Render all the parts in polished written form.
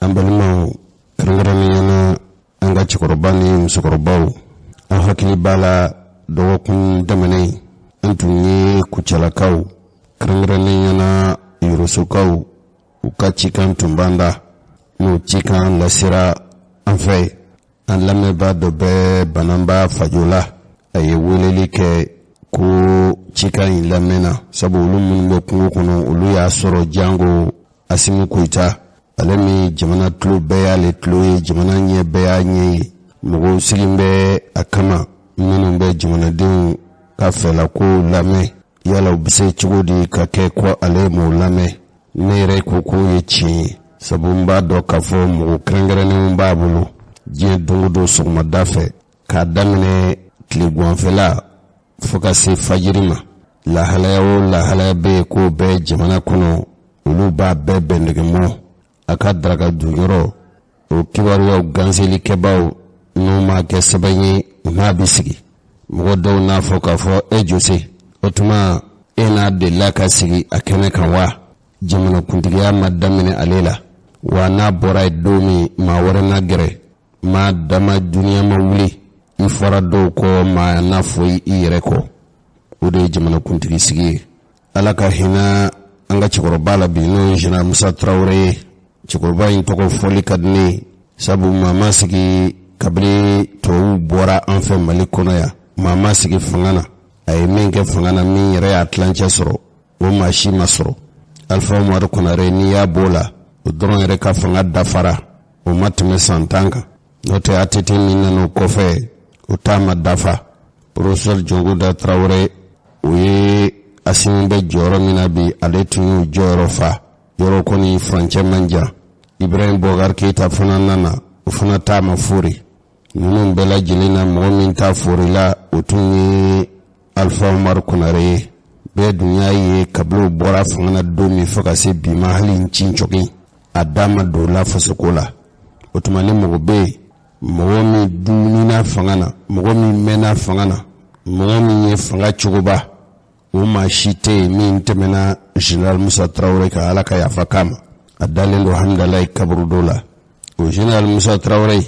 ambalima krangrani yana anga chkorobani msokorobaw a hakili bala dogokun damane antunye kuchalakaw krangrani yana yurusukaw ukachikan tumbanda no chikan lasira anfe an lameba dobe banamba fajola aye weleli ke ku chikan lamena sabu lumun be kungu kono ulu ya soro jango asimu kuita alemi jamana tlu beya le tlu jamana nye beya nye mugo silimbe akama minnu be jamana din ka fela ko lame yala ubise chugodi ka ke ko ale mo lame nere ko ko yechi sabu mba do ka fo mugo krengrene mba bulu je dungudo sugma dafe ka damine tligwan fela foka se fajirima la halaya be ko be jamana kono ulu ba be bendege mo aka draga dugoro o kibaru ganseli kebaw no ma ke sabanyi na bisigi mo do na foka fo ejose otuma ena de la kasigi akene kanwa jamana kuntigiya madamine alela wa na boray domi ma warana gere ma dama duniya ma wuli ifara do ko ma na foi ireko ode jamana kuntigi sigi alaka hina anga chikoroba bi no jina Musa Traoré chikoroba intoko foli kadni sabu mama sigi kabri to bora anfe malikono ya mama sigi fangana ay minge fangana mi re Atlantia soro o mashi masoro alfa mo kuna re ni ya bola o dron re ka fanga dafara o matme santanga note atete minna no kofe o tama dafa professeur Jongoda Traoré uye asimbe joro minabi aletu joro fa joro koni franche manja Ibrahim Bogar Keita fana nana ufana tama furi nunu mbela jilina mwomin ta furi la utunyi Alfa Omar Kunare be dunya ye kablo bora fangana domi faka se bi mahali nchinchoki adama dola fasokola utumani mwobe mwomi dunina fangana mwomi mena fangana mwomi ye fanga chukuba uma shite min temena General Musa Traoré ka alaka ya fakama adalendo hamdalay kabru dola o General Musa Traoré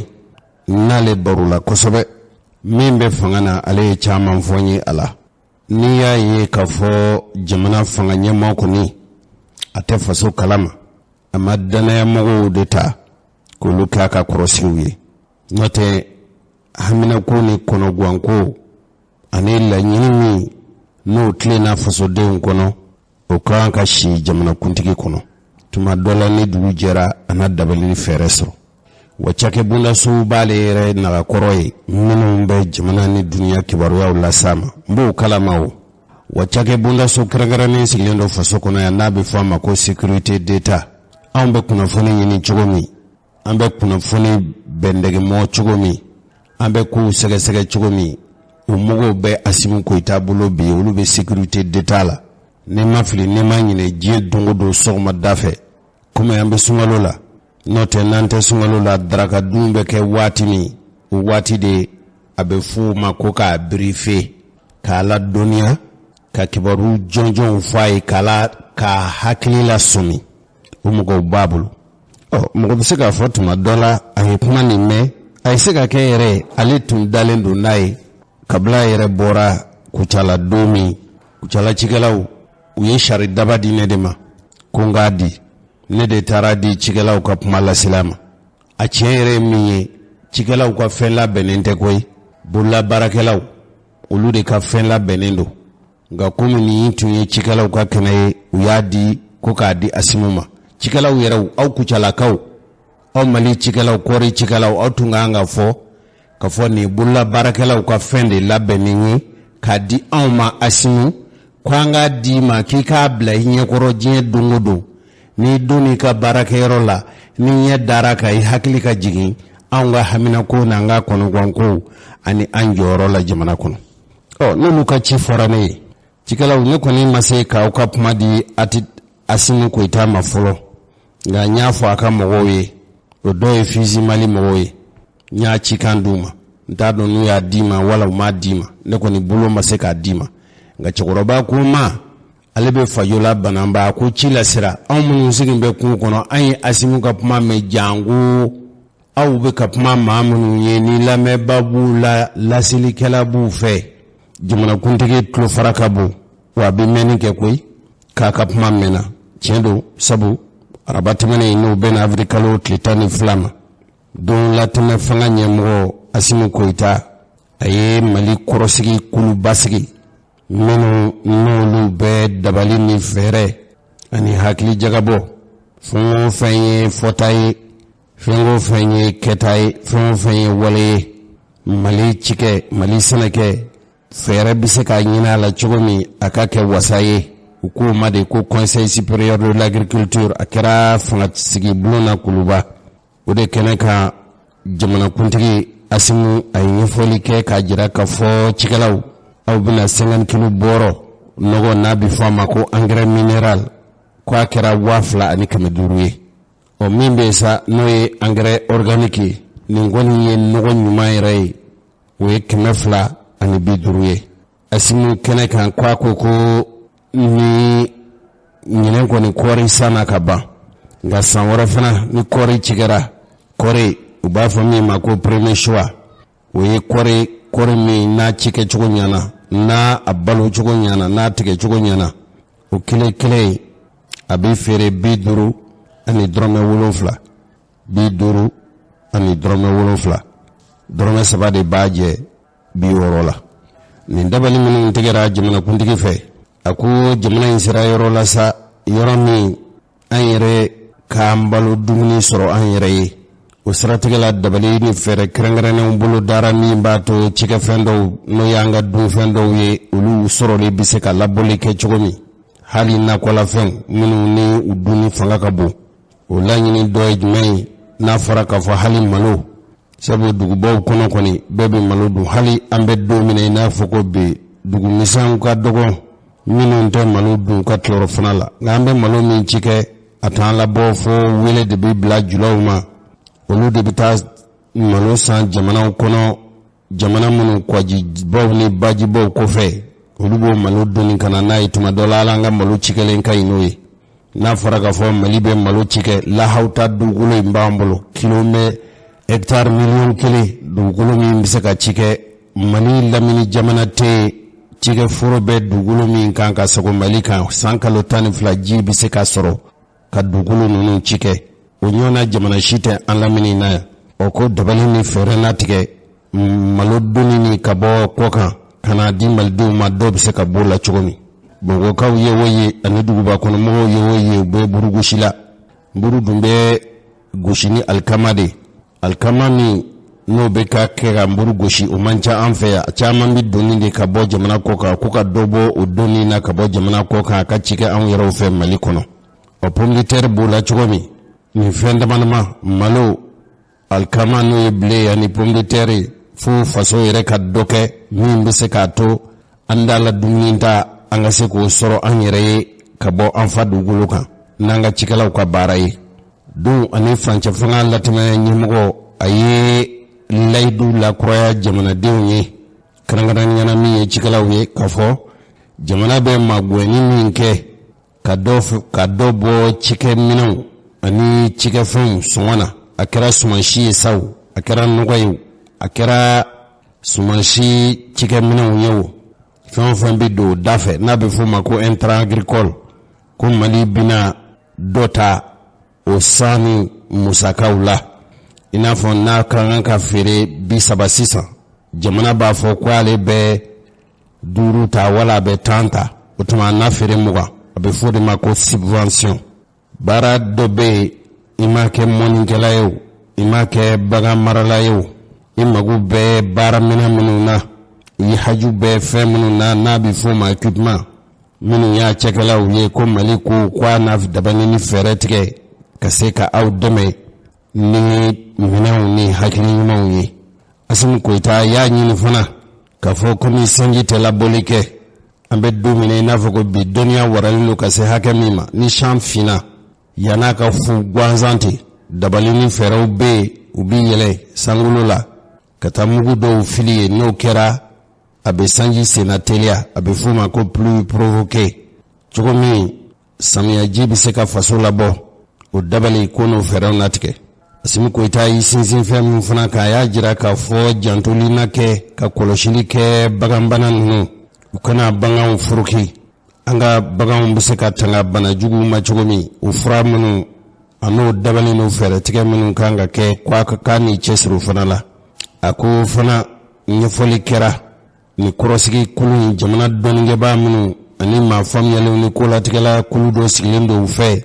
nale barula kosobe mimbe fangana ale chama mfonyi ala niya ye kafo jamana fanganya makoni ate faso kalama amadana ya mogo deta kuluka ka krosiwe note hamina kuni kono gwanko anela nyini no tlena faso de nkono o kanka shi jamana kuntigi kono tuma dola ni du jera ana dabali fereso wachake bunda su bale re na koroy minu mbe jamana ni dunia kibaru ya ulasama mbu kalamao wachake bunda su krangarani silendo faso kono ya nabi fama ko security data ambe kuna foni nyini chogomi ambe kuna foni bendege mo chogomi ambe ku sege chogomi umugo be asimu ko itabulo bi ulu be security data la ne mafili ne manyine je dungo do sogma dafe kuma yambe sungalola note nante sungalola draka dumbe ke watini wati de abe fu makoka briefe kala dunia ka kibaru jonjon fay kala ka hakili la sumi umugo babulu mugo bisika fotuma dola ay kuma ni me ay sika ke yere ali tun dalendo nai kabla yere bora kuchala domi kuchala chigalaw uye shari daba di nedema kongadi nede taradi chigalaw ka pumala silama a chere miye chigalaw ka fenla benente koy bulla barakelaw ulude ka fenla benendo nga komuni yitunye chigalaw ka kenaye uyadi ko ka di asimuma chigalaw yeraw au kuchala kaw au mali chigalaw kori chigalaw au tunganga fo ka fo ni bulla barakelaw ka fende labeningi ka di auma asimu kwanga di ma kika bla hinye koro jine dungudu ni duni ka barakero la ni nye daraka i hakili ka jigi aunga hamina ko na nga kono gwanko ani anjoro la jamana kono nulu ka chiforane chikala unye koni mase ka ukapuma di ati asimu ko itama folo nga nyafo aka mwoye odoe fizi mali mwoye nya chikanduma ntado nuya dima wala uma dima neko ni bulo mase ka dima nga chokoroba kuma ale be fajola banamba ko ci la sira aw munun sigin be kun kono ay asimu ka kuma me jangu aw be ka kuma ma munun ye ni lame babu la lasili kala bu fe jamana kuntigi tulo faraka bu wa bi meni ke koy ka kuma mena tiendo sabu arabatimane no ben afrikalo tlitani flama don latime fanga nyemgo asimu koita aye mali korosigi kulu basigi menu nolu be dabali ni fere ani hakli jagabo fongo fenye fotaye fongo fenye ketaye fongo fenye wale mali chike mali seneke fere biseka nyina la chogomi akake wasaye uko made ko conseil supérieur de l'agriculture akira fanga sigi blona kuluba ode keneka jamana kuntigi asimu ay nyefoli ke ka jira ka fo chikalaw aw bina 50 kilo boro nogo nabi fama ko engrais minéral ko akira wafla ani kameduruye o mimbe sa noye engrais organique ni ngoni ye nogo nyumayre we kemefla ani biduruye asimu keneka kwa ko ni nyinen ko ni kori sana kaba nga sanwara fana ni kori chigara kori uba fami mako premier choix we kori mi na chike chugo nyana na abalo chugo nyana na tike chugo nyana o kile abi fere biduru ani drome wolofla biduru ani drome wolofla drome sabade baje bi worola ni ndabali min tigera jamana kuntigi fe aku jamana insira yoro la sa yoro mi anyere kambalo dumuni soro anyere o strategela dabali ni fere krengrene mbulu dara mi mbato chike fendo no yanga du fendo ye ulu soro le biseka laboli ke chogomi hali na kola fen minu ni uduni fanga kabo o lanyini doy jmai na faraka fa hali malo sabu dugu bo kono koni bebe malo du hali ambe do mine na foko be dugu misan ka dogo minu nte malo du ka tloro fanala ngambe malo mi chike atan la bo fo wele de bi bla julawma olu de bita malo san jamana kono jamana munu kwaji bo ni baji bo ko fe olu bo malo doni kana na ituma dolala nga malo chikelen kai noyi na faraga fo malibe malo chike la hauta dugulo mbambolo kilome hectare million kele dugulo mi mbisaka chike mali lamini jamana te chike furo be dugulo mi kanka sako malika sankalo tani flaji biseka soro ka dugulo nunu chike onyona jamana shite an lamini na oko dabali ni fere na tike malo doni ni kabo koka kana di maldu ma dob se ka bola chogomi bongo kaw ye woye ani duguba kono mo ye woye be buru gushila buru dumbe gushini alkamani no be ka kera buru gushi o mancha anfe chama mi doni de ka bo jamana koka kuka dobo o doni na ka bo jamana koka ka chike an yero fe malikono o pomliter bola chogomi ni fenda manama malo alkama no ble ani pomliter fu faso yere ka doke min be se ka to andala duminta anga se ko soro an yere ka bo an fa dugulu kan nanga cikalaw ka barayi du ani franche fanga latime nyimgo aye laydu la croya jamana dewnye krangana nyana mi cikalaw ye ka fo jamana be magweni minke ka do bo cike minu ani cike fun suwana akira sumanshi saw akira nugayu akira sumanshi cike minu yewo fon bi do dafe na be fo mako intrant agricole ko mali bina dota o sani musakaula ina fon na kan ka fere bi sabasisa jamana ba fo kwale be duru ta wala be tanta utuma na fere muga abe fo de mako subvention bara dobe imake moninkela yo imake baga marala yo imagu be bara minuna yi haju be fe minuna na bi fo ma equipment minu ya chekala ye ko maliku kwa na dabani ni feretike kaseka au deme ni minaw ni hakili nyumawi asim ko ta ya nyini fana ka fo komi sangi te la bolike ambe domine na foko bi dunia waralilu kase hakemima ni chamfina yana ka fu gwanzanti dabali ni feraw be ubi yele sangulula katamugu do filiye no kera abe sangi senatelia abe fuma ko plus provoqué cogo min samiyaji bɛ se ka faso labɔ o dabali ko n'o fɛɛrɛw natigɛ. Assimi Goïta y'i sinsin fɛn min fana kan a y'a jira k'a fɔ jantoli na kɛ ka kɔlɔsili kɛ baganbana ninnu u kana baganw furuki. An ka baganw bɛ se ka tanga bana juguw ma cogo min o fura minnu a n'o dabali n'o fɛɛrɛ tigɛ minnu kan ka kɛ k'a ni cɛsiri fana la. A ko fana ɲɛfɔli kɛra ni kɔrɔsigi kulu jamana dɔnnikɛbaa minnu ani maa faamuyalenw ni ko latigɛla kulu dɔ sigilen dɔw fɛ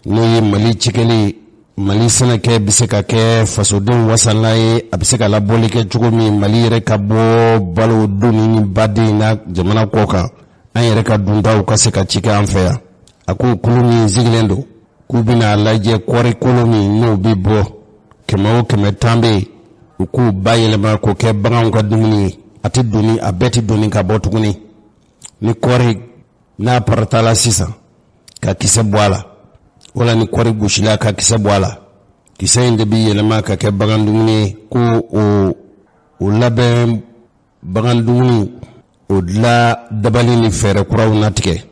n'o ye Mali cikɛli Mali sɛnɛkɛ bɛ se ka kɛ fasodenw wasanla ye a bɛ se ka labɔli kɛ cogo min Mali yɛrɛ ka bɔ balo donni ni baden na jamana kɔ kan an yɛrɛ ka duntaw ka se ka ci kɛ an fɛ yan. A ko kulu min sigilen don k'u bɛna lajɛ kɔɔri kolo min n'o bɛ bɔ 100 o 110 bɛ yen u k'u bayɛlɛma k'o kɛ baganw ka dumuni ye a tɛ donni a bɛɛ tɛ donni ka bɔ tuguni ni kɔɔri n'a parata la sisan ka kisɛ bɔ a la wala ni kɔɔri gosila ka kisɛ bɔ a la kisɛ in de bɛ yɛlɛma ka kɛ bagan dumuni ye ko o labɛn bagan dumuni o la dabali ni fɛɛrɛ kuraw natigɛ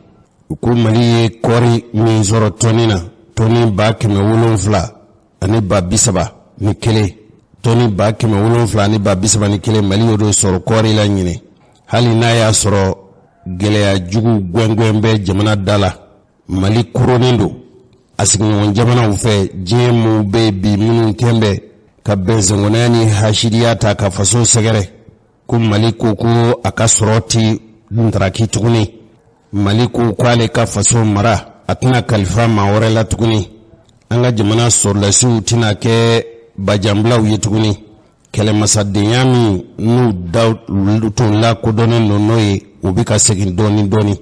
u ko Mali ye kɔɔri min sɔrɔ tɔni na tɔni 170 ani 30 ni kelen tɔni 170 ani 30 ni kelen Mali y'o de sɔrɔ kɔɔri la ɲinɛ hali n'a y'a sɔrɔ gɛlɛya jugu gwɛngwɛn bɛ jamana da la Mali kuronin don a sigiɲɔgɔn jamanaw fɛ diɲɛ mun bɛ bi minnu tɛnbɛ ka bɛnsɛngɔnɛya ni hasidiya ta ka faso sɛgɛrɛ ko Mali ko a ka sɔrɔ ti ntaraki tuguni Mali ko ale ka faso mara a tɛna kalifa maa wɛrɛ la tuguni an ka jamana sɔrɔlasiw tɛna kɛ bajanbilaw ye tuguni kɛlɛmasadenya min n'u da tun lakodɔnnen don n'o ye u bɛ ka segin dɔɔni dɔɔni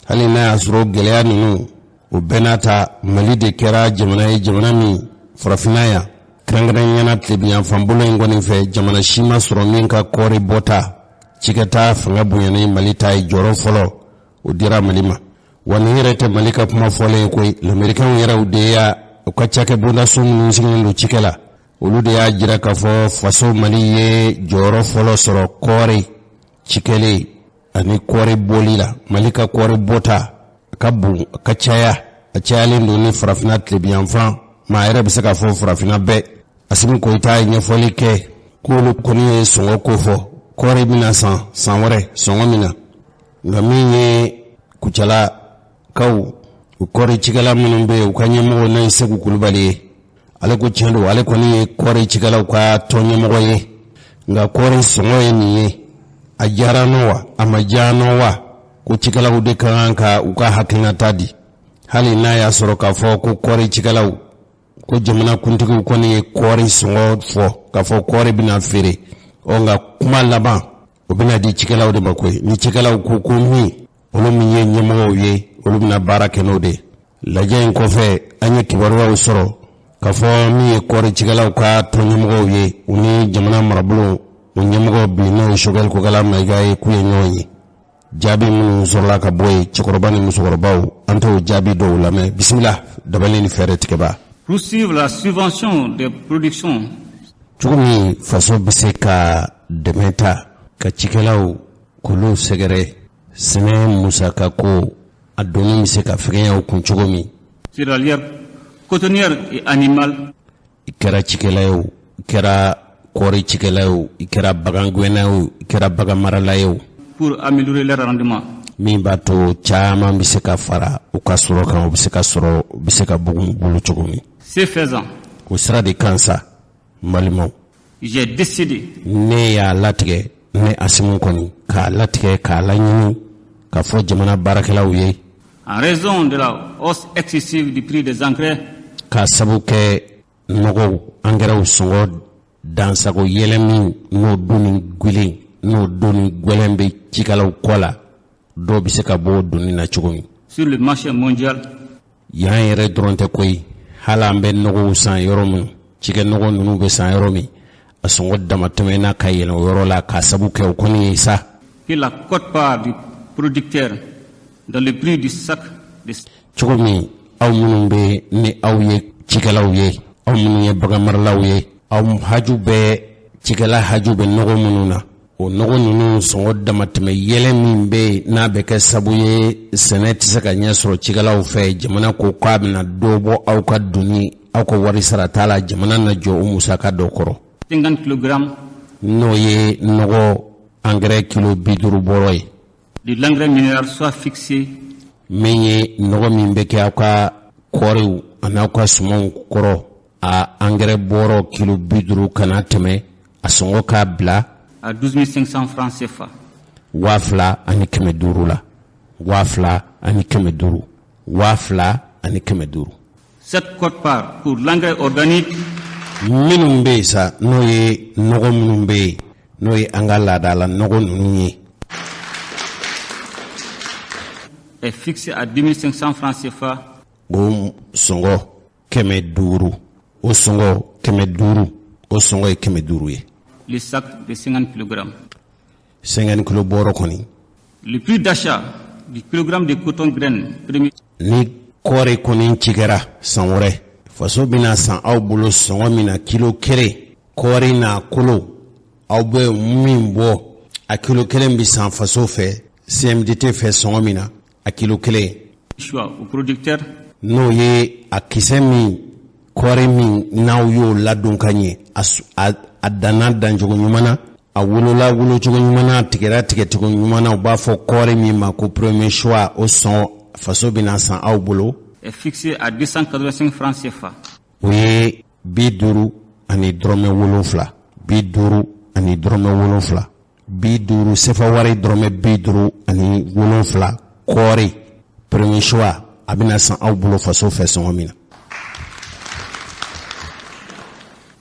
hali n'a y'a sɔrɔ gɛlɛya ninnu o bɛɛ n'a ta Mali de kɛra jamana ye jamana min farafinna yan kɛrɛnkɛrɛnnenya tilebiyanfan bolo in kɔni fɛ jamana si ma sɔrɔ min ka kɔɔri bɔta cikɛta fanga bonyana Mali ta ye jɔyɔrɔ fɔlɔ o dira Mali ma wa nin yɛrɛ tɛ Mali ka kuma fɔlen ye koyi l'Américain yɛrɛ de y'a u ka cakɛbondaso minnu sigilen don cikɛ la olu de y'a jira k'a fɔ faso Mali ye jɔyɔrɔ fɔlɔ sɔrɔ kɔɔri cikɛlen ani kɔɔri bɔli la Mali ka kɔɔri bɔta ka bon ka caya a cayalen don ni farafinna tilebiyanfan maa yɛrɛ bɛ se ka fɔ farafinna bɛɛ Assimi Goïta ye ɲɛfɔli kɛ k'olu kɔni ye sɔngɔ ko fɔ kɔɔri bɛna san wɛrɛ sɔngɔ min na nka min ye Kucalakaw u kɔɔri cikɛla minnu bɛ yen u ka ɲɛmɔgɔ n'o ye Segu Kulubali ye ale ko tiɲɛ don ale kɔni ye kɔɔri cikɛlaw ka tɔn ɲɛmɔgɔ ye nka kɔɔri sɔngɔ ye nin ye a diyara n'o wa a ma diya n'o wa ko cikɛlaw de ka kan ka u ka hakilinata di hali n'a y'a sɔrɔ k'a fɔ ko kɔɔri cikɛlaw ko jamana kuntigiw kɔni ye kɔɔri sɔngɔ fɔ k'a fɔ kɔɔri bɛna feere nka kuma laban o bɛna di cikɛlaw de ma koyi ni cikɛlaw ko min olu min ye ɲɛmɔgɔw ye olu bɛna baara kɛ n'o de lajɛ in kɔfɛ an ye kibaruyaw sɔrɔ k'a fɔ min ye kɔɔri cikɛlaw ka tɔn ɲɛmɔgɔw ye u ni jamana marabolo o ɲɛmɔgɔ bilennaw Choguel Kokala Mayiga ye k'u ye ɲɔgɔn ye jaabi minnu sɔrɔla ka bɔ yen cɛkɔrɔba ni musokɔrɔbaw an t'o jaabi dɔw lamɛn bisimila dabali ni fɛɛrɛ tigɛba. Poursuivre la subvention des productions. Cogo min faso bɛ se ka dɛmɛ ta ka cikɛlaw k'olu sɛgɛrɛ sɛnɛ musaka ko a donni bɛ se ka fɛgɛya u kun cogo min. Céréalière, cotonnière et animale. I kɛra cikɛla ye o i kɛra kɔɔri cikɛla ye o i kɛra bagan gɛnna ye o i kɛra bagan marala ye o. Pour améliorer leur rendement. Min b'a to caman bɛ se ka fara u ka sɔrɔ kan u bɛ se ka sɔrɔ u bɛ se ka bugun bolo cogo min. Ce faisant. O sira de kan sa Malimaw. J'ai décidé. Ne y'a latigɛ ne Assimi kɔni k'a latigɛ k'a laɲini k'a fɔ jamana baarakɛlaw ye. En raison de la hausse excessive du prix des engrais. K'a sabu kɛ nɔgɔw angɛrɛw sɔngɔ dansago yɛlɛ min n'o don ni gwilen n'o don ni gwɛlɛn bɛ cikɛlaw kɔ la dɔw bɛ se ka bɔ donni na cogo min. Sur le marché mondial. Yan yɛrɛ dɔrɔn tɛ koyi hali an bɛ nɔgɔw san yɔrɔ min cikɛ nɔgɔ ninnu bɛ san yɔrɔ min a sɔngɔ damatɛmɛna ka yɛlɛn o yɔrɔ la k'a sabu kɛ o kɔni ye sa. Que la quote-part du producteur dans le prix du sac. Cogo min aw minnu bɛ ni aw ye cikɛlaw ye aw minnu ye bagan maralaw ye aw haju bɛ cikɛla haju bɛ nɔgɔ minnu na o nɔgɔ ninnu sɔngɔ damatɛmɛ yɛlɛ min bɛ n'a bɛ kɛ sabu ye sɛnɛ tɛ se ka ɲɛ sɔrɔ cikɛlaw fɛ, jamana ko k'a bɛna dɔ bɔ aw ka doni aw ka wari sara t'a la, jamana na jɔ o musaka dɔ kɔrɔ. 50 kg n'o ye nɔgɔ engrais kilo 50 bɔrɔ ye. de l'engrais minéral soit fixé min ye nɔgɔ min bɛ kɛ aw ka kɔɔriw ani aw ka sumanw kɔrɔ, a engrais bɔrɔ kilo 50 kana tɛmɛ a sɔngɔ k'a bila à 12 500 francs CFA. 2,500 la. 2,500. 2,500. Cette quote-part pour l'engrais organique minnu bɛ yen sa n'o ye nɔgɔ minnu bɛ yen n'o ye an ka laadala nɔgɔ ninnu ye est fixée à 10 500 francs CFA. o sɔngɔ 500. o sɔngɔ 500. o sɔngɔ ye 500 ye. Le sac de 50 kg. 50 kilo bɔrɔ kɔni. Le prix d'achat du kilogramme de coton graine premier. Ni kɔɔri kɔni cikɛra san wɛrɛ, faso bɛna san aw bolo sɔngɔ min na kilo 1, kɔɔri n'a kolo aw bɛ min bɔ a kilo 1 bi san faso fɛ CMDT fɛ sɔngɔ min na a kilo 1. Choix au producteur. N'o ye a kisɛ min kɔɔri min n'aw y'o ladon ka ɲɛ a danna dancogo ɲuman na, a wolola wolocogo ɲuman na, a tigɛra tigɛcogo ɲuman na, u b'a fɔ kɔɔri min ma ko premier choix, o sɔn faso bɛna san aw bolo est fixé à 285 francs CFA. o ye 50 ani dɔrɔmɛ 7. 50 ani dɔrɔmɛ 7. 50 sefa wari dɔrɔmɛ 50 ani 7 kɔɔri premier choix a bɛna san aw bolo faso fɛ sɔngɔ min na.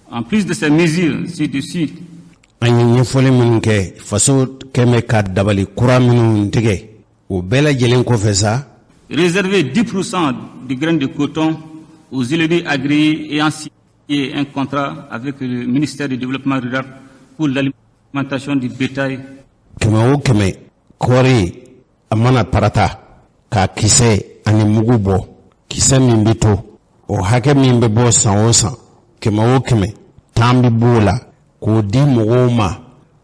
En plus de ces mesures ci-dessus, an ye ɲɛfɔli minnu kɛ faso kɛmɛ ka dabali kura minnu tigɛ o bɛɛ lajɛlen kɔfɛ sa réserver 10% du grain de coton aux huileries agréées ayant signé un contrat avec le ministère du Développement rural pour l'alimentation du bétail. kɛmɛ o kɛmɛ kɔɔri a mana parata k'a kisɛ ani mugu bɔ, kisɛ min bɛ to o hakɛ min bɛ bɔ san o san, kɛmɛ o kɛmɛ tan bɛ b'o la k'o di mɔgɔw ma,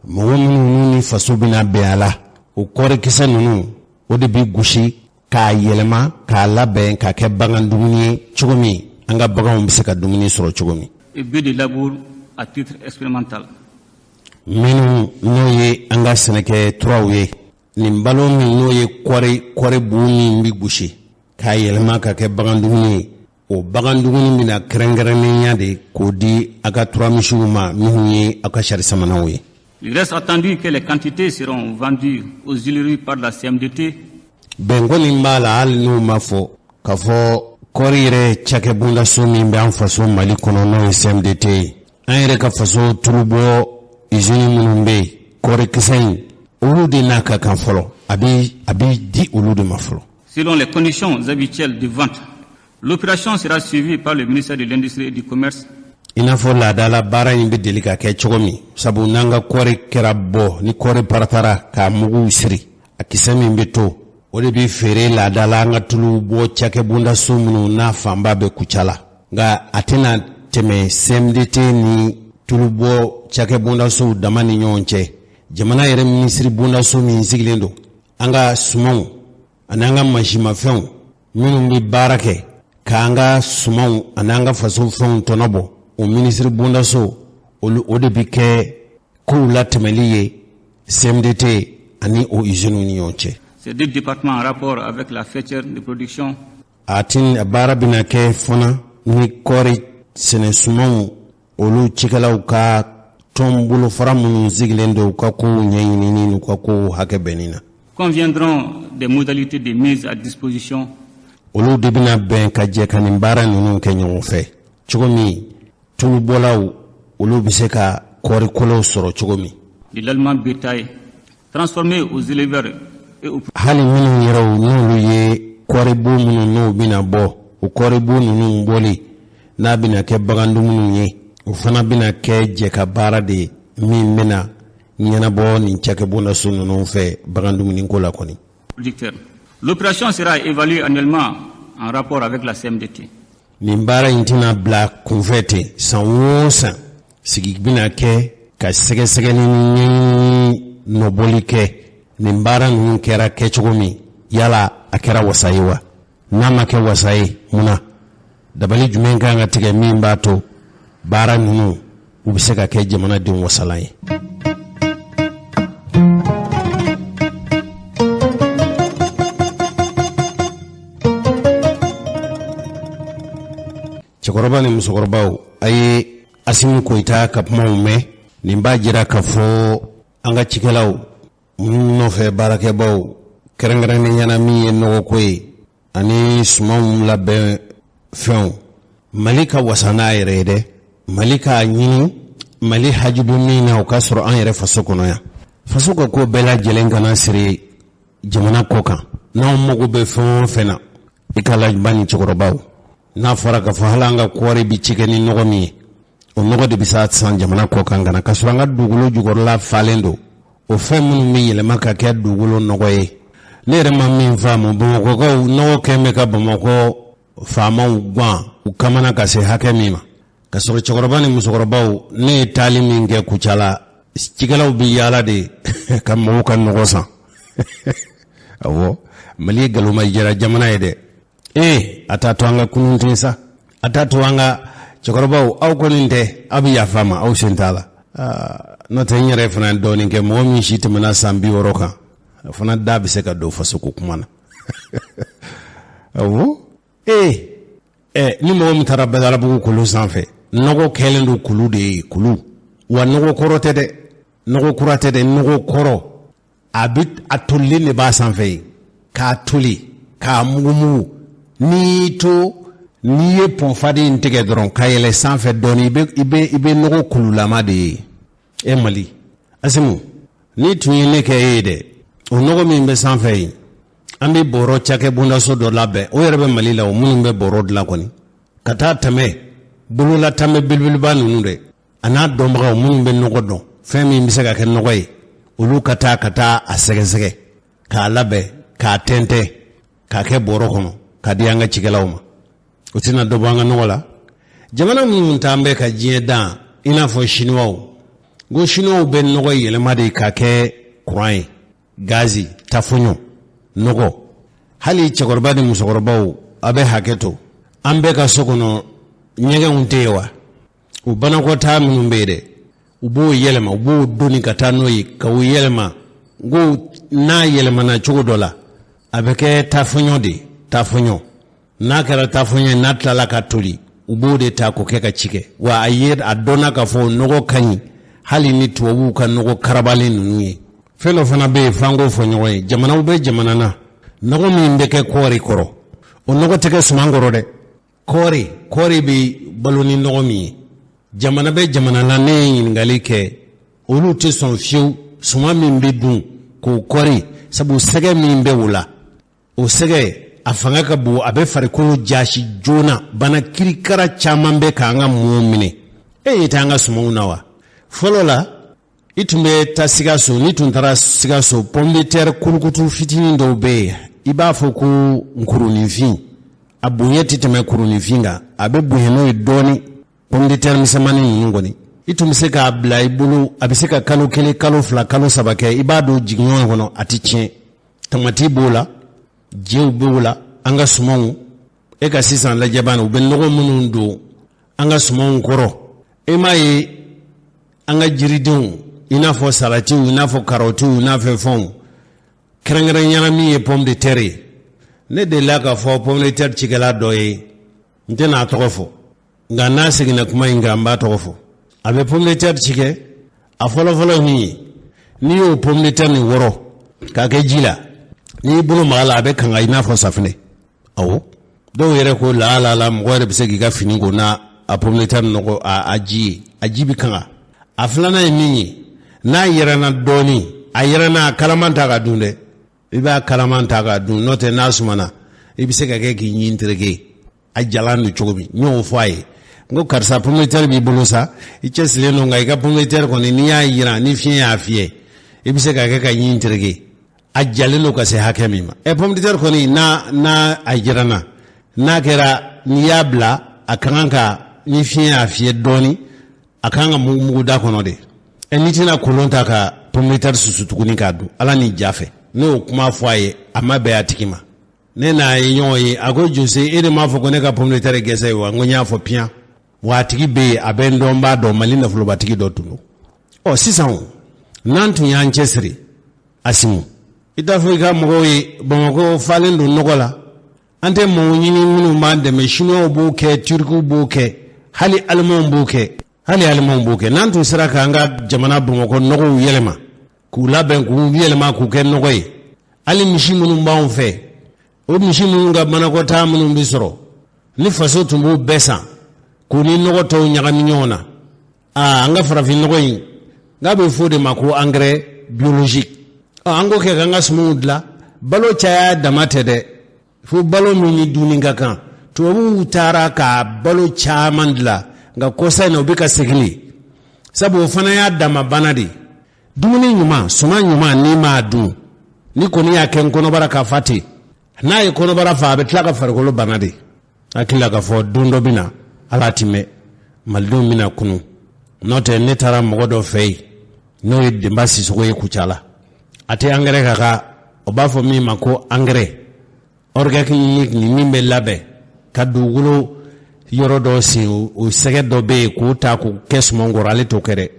mɔgɔ minnu ni faso bɛna bɛn a la. o kɔɔri kisɛ ninnu o de bɛ gosi k'a yɛlɛma k'a labɛn k'a kɛ bagan dumuni ye cogo min an ka baganw bɛ se ka dumuni sɔrɔ cogo min. Et B de labour à titre expérimental. minnu n'o ye an ka sɛnɛkɛ turaw ye, nin balo min n'o ye kɔɔri bu min bɛ gosi k'a yɛlɛma k'a kɛ bagan dumuni ye, o bagan dumuni bɛna kɛrɛnkɛrɛnnenya de k'o di a ka turamisiw ma minnu ye a ka sari samananw ye. Il reste attendu que les quantités seront vendues aux huileries par la CMDT. bɛn kɔni b'a la hali n'o ma fɔ k'a fɔ kɔɔri yɛrɛ cakɛbondaso min bɛ an faso Mali kɔnɔ n'o ye CMDT ye, an yɛrɛ ka faso turubɔ usine minnu bɛ yen, kɔɔri kisɛ in olu de n'a ka kan fɔlɔ, a bɛ di olu de ma fɔlɔ. Selon les conditions habituelles de vente, l'opération sera suivie par le ministère de l'Industrie et du Commerce. I n'a fɔ laadala baara in bɛ deli ka kɛ cogo min, sabu n'an ka kɔɔri kɛra bɔ ni kɔɔri paratara k'a mugu siri a kisɛ min bɛ to o de bɛ feere laadala an ka tulu bɔ cakɛbondaso minnu n'a fanba bɛ kuca la, nka a tɛna tɛmɛ CMDT ni tulu bɔ cakɛbondasow dama ni ɲɔgɔn cɛ. Jamana yɛrɛ minisiri bondaso min sigilen don, an ka sumanw ani an ka mansimafɛnw minnu bɛ baara kɛ k'an ka sumanw ani an ka faso fɛnw tɔnɔbɔ, o minisiri bondaso o de bɛ kɛ kow latɛmɛli ye CMDT ani o usines ni ɲɔgɔn cɛ. Ces deux départements en rapport avec la filière de production. A baara bɛna kɛ fana ni kɔɔri sɛnɛ sumanw olu cikɛlaw ka tɔn bolofara minnu sigilen don u ka kow ɲɛɲinini n'u ka kow hakɛ bɛnni na. Conviendront des modalités de mise à disposition. Olu de bɛna bɛn ka jɛ ka nin baara ninnu kɛ ɲɔgɔn fɛ cogo min tulubɔlaw olu bɛ se ka kɔɔri kolow sɔrɔ cogo min. De l'aliment bétail transformé aux éleveurs et aux. Hali minnu yɛrɛw n'olu ye kɔɔri bo minnu n'o bɛna bɔ, o kɔɔri bo ninnu bɔli n'a bɛna kɛ bagan dumuniw ye, o fana bɛna kɛ jɛ ka baara de ye min bɛna ɲɛnabɔ nin cakɛbondaso ninnu fɛ bagan dumuni ko la kɔni. L'opération sera évaluée annuellement en rapport avec la CMDT. Nin baara in tɛna bila kunfɛ ten, san o san sigi bɛna kɛ ka sɛgɛsɛgɛli ni nɔbɔli kɛ nin baara ninnu kɛra kɛcogo min yala a kɛra wasa ye wa n'a ma kɛ wasa ye munna dabali jumɛn kan ka tigɛ min b'a to baara ninnu u bɛ se ka kɛ jamanadenw wasalan ye. cɛkɔrɔba ni musokɔrɔbaw a ye Asimu Koyita ka kumaw mɛn nin b'a jira k'a fɔ an ka cikɛlaw minnu nɔfɛ baarakɛbaw kɛrɛnkɛrɛnnenya min ye nɔgɔko ye ani sumanw labɛn fɛnw Mali ka wasa n'a yɛrɛ ye dɛ Mali k'a ɲini Mali hajubu min na o ka sɔrɔ an yɛrɛ faso kɔnɔ yan faso ka ko bɛɛ lajɛlen kana siri jamana kɔ kan n'anw mago bɛ fɛn o fɛn na i ka lajiba ni cɛkɔrɔbaw n'a fɔra k'a fɔ hali an ka kɔɔri bi ci kɛ ni nɔgɔ min ye o nɔgɔ de bɛ se san jamana kɔ kan kana ka sɔrɔ an ka dugukolo jukɔrɔla falen don o fɛn minnu bɛ yɛlɛma ka kɛ dugukolo nɔgɔ ye ne yɛrɛ ma min faamu Bamakɔkaw nɔgɔ kɛn bɛ ka Bamakɔ faamaw gan u kamana ka se hakɛ min ma ka sɔrɔ cɛkɔrɔba ni musokɔrɔbaw ne ye taali min kɛ Kucala cikɛlaw bɛ yaala de ka mɔgɔw ka nɔgɔ san awɔ Mali ye galoma jɛra jamana ye dɛ a t'a to an ka kunun ten sa a t'a to an ka cɛkɔrɔbaw aw kɔni tɛ aw bɛ yafa ma aw sen t'a la n'o tɛ n yɛrɛ fana dɔɔnin kɛ mɔgɔ min si tɛmɛna san 60 kan fana da bɛ se ka don fasoko kuma na awɔ ni mɔgɔ min taara Badalabugu kulu sanfɛ nɔgɔ kɛlen don kulu de ye kulu wa nɔgɔ kɔrɔ tɛ dɛ nɔgɔ kura tɛ dɛ nɔgɔ kɔrɔ a tolilen de b'a sanfɛ ye k'a toli k'a mugumugu n'i ye pɔnfadi in tigɛ dɔrɔn ka yɛlɛ sanfɛ dɔɔnin i bɛ nɔgɔ kululama de ye Mali Asimu ni tun ye ne kɛ ye dɛ o nɔgɔ min bɛ sanfɛ yen an bɛ bɔrɔ cakɛ bondaso dɔ labɛn o yɛrɛ bɛ Mali la o minnu bɛ bɔrɔ dilan kɔni ka taa tɛmɛ bololatɛmɛ belebeleba ninnu dɛ a n'a dɔnbagaw minnu bɛ nɔgɔ dɔn fɛn min bɛ se ka kɛ nɔgɔ ye olu ka taa a sɛgɛsɛgɛ k'a labɛn k'a tɛntɛn k'a kɛ bɔrɔ kɔnɔ k'a di an ka cikɛlaw ma o tɛna dɔ bɔ an ka nɔgɔ la jamana minnu t'an bɛ ka diɲɛ dan i n'a fɔ Chinois ko Chinois bɛ nɔgɔ yɛlɛma de k'a kɛ courant ye gazi tafoɲɔ nɔgɔ hali cɛkɔrɔba ni musokɔrɔbaw a bɛ hakɛ to an bɛ ka so kɔnɔ ɲɛgɛnw tɛ yen wa u banakɔtaa minnu bɛ yen dɛ u b'o yɛlɛma u b'o doni ka taa n'o ye ka o yɛlɛma ko n'a yɛlɛmana cogo dɔ la a bɛ kɛ tafoɲɔ de tafoɲɔ n'a kɛra tafoɲɔ n'a tilala ka toli u b'o de ta k'o kɛ ka ci kɛ wa a dɔnna k'a fɔ nɔgɔ ka ɲi hali ni tubabuw ka nɔgɔ karabalen ninnu ye fɛn dɔ fana bɛ yen f'an k'o fɔ ɲɔgɔn ye jamanaw bɛ jamana na nɔgɔ min bɛ kɛ kɔɔri kɔrɔ o nɔgɔ tɛ kɛ suman kɔrɔ dɛ kɔɔri bɛ balo ni nɔgɔ min ye jamana bɛ jamana na ne ye ɲininkali kɛ olu tɛ sɔn fiyewu suman min bɛ dun k'o kɔɔri sabu sɛgɛ min bɛ o la o sɛgɛ a fanga ka bon a bɛ farikolo jasi joona bana kirikara caman bɛ k'an ka mɔɔw minɛ ye tɛ an ka sumanw na wa fɔlɔ la i tun bɛ taa Sikaso ni tun taara Sikaso pomme de terre kurukutu fitinin dɔw bɛ yen i b'a fɔ ko nkuruninfin a bonya tɛ tɛmɛ kuruninfin kan a bɛ bonya n'o ye dɔɔnin pomme de terre misɛnmanin ninnu kɔni i tun bɛ se k'a bila i bolo a bɛ se ka kalo 1 kalo 2 kalo 3 kɛ i b'a don jigiɲɔgɔn kɔnɔ a tɛ tiɲɛ tamati b'o la jɛw b'o la an ka sumanw e ka sisan lajɛ bana u bɛ nɔgɔ minnu don an ka sumanw kɔrɔ e m'a ye an ka jiridenw i n'a fɔ salatiw i n'a fɔ karɔtiw i n'a fɔ fɛnw kɛrɛnkɛrɛnyana min ye pomme de terre ye ne delila k'a fɔ pomme de terre cikɛla dɔ ye n tɛ n'a tɔgɔ fɔ nka n'a seginna kuma in kan n b'a tɔgɔ fɔ a bɛ pomme de terre cikɛ a fɔlɔfɔlɔ min ye n'i y'o pomme de terre nin wɔrɔ k'a kɛ ji la n'i y'i bolo maga la a bɛ kanga i n'a fɔ safinɛ awɔ dɔw yɛrɛ ko lahalala mɔgɔ yɛrɛ bɛ se k'i ka fini ko n'a pomme de terre nɔgɔ a ji ye a ji bɛ kanga a filanan ye min ye n'a yɛrɛna dɔɔnin a yɛrɛna a kalaman ta ka dun dɛ i b'a kalaman ta ka dun n'o tɛ n'a sumana i bɛ se ka kɛ k'i ɲin tereke a jalan don cogo min n y'o fɔ a ye n ko karisa pomme de terre b'i bolo sa i cɛsirilen don nka i ka pomme de terre kɔni n'i y'a yiran ni fiɲɛ y'a fiyɛ i bɛ se ka kɛ ka ɲin tereke a jalen don ka se hakɛ min ma pomme de terre kɔni n'a a yiranna n'a kɛra n'i y'a bila a ka kan ka ni fiɲɛ y'a fiyɛ dɔɔnin a ka kan ka mugu da kɔnɔ de nitina kolonta ka pommeter susu tuguni ka du ala ni jafe no kuma fo aye ama be atikima ne na yenyo yi ago jose ere ma fo ko ne ka pommeter gese wa ngonya fo pia wa tigi be abendo mba do malina flo batigi do tunu o sisan nantu ya nchesri asimu itafrika mogoyi Bamako falen do nogola ante mo nyini minu mande me shino buke turku buke hali almon buke nantu siraka anga jamana Bamako nogo yelema ku laben ku yelema ku ken nogoyi ali mishimu mbaon fe o mishimu nga manako ta munu bisoro ni faso tumbu besa ku ni nogo to nyagami nyona anga farafin nogoyi ngabe fode mako engrais biologique ango ke ganga smudla balo chaya damate de fu balo mini duninga kan to utara ka balo cha mandla nga kosa no bika segli sabu fana ya dama banadi dumuni nyuma suma nyuma ni ma du ni koni ya ken kono baraka fati na e kono bara fa betla ka fargolo banadi akila ka fo dundo bina alatime maldo mina kunu note netara mogodo fei no yidde mbasi so ko kuchala ate engrais kaka obafo mi mako engrais organique ni nimbe labe kadugulo yorodo si o sege do be ko ta ko kes mongoro ale to kere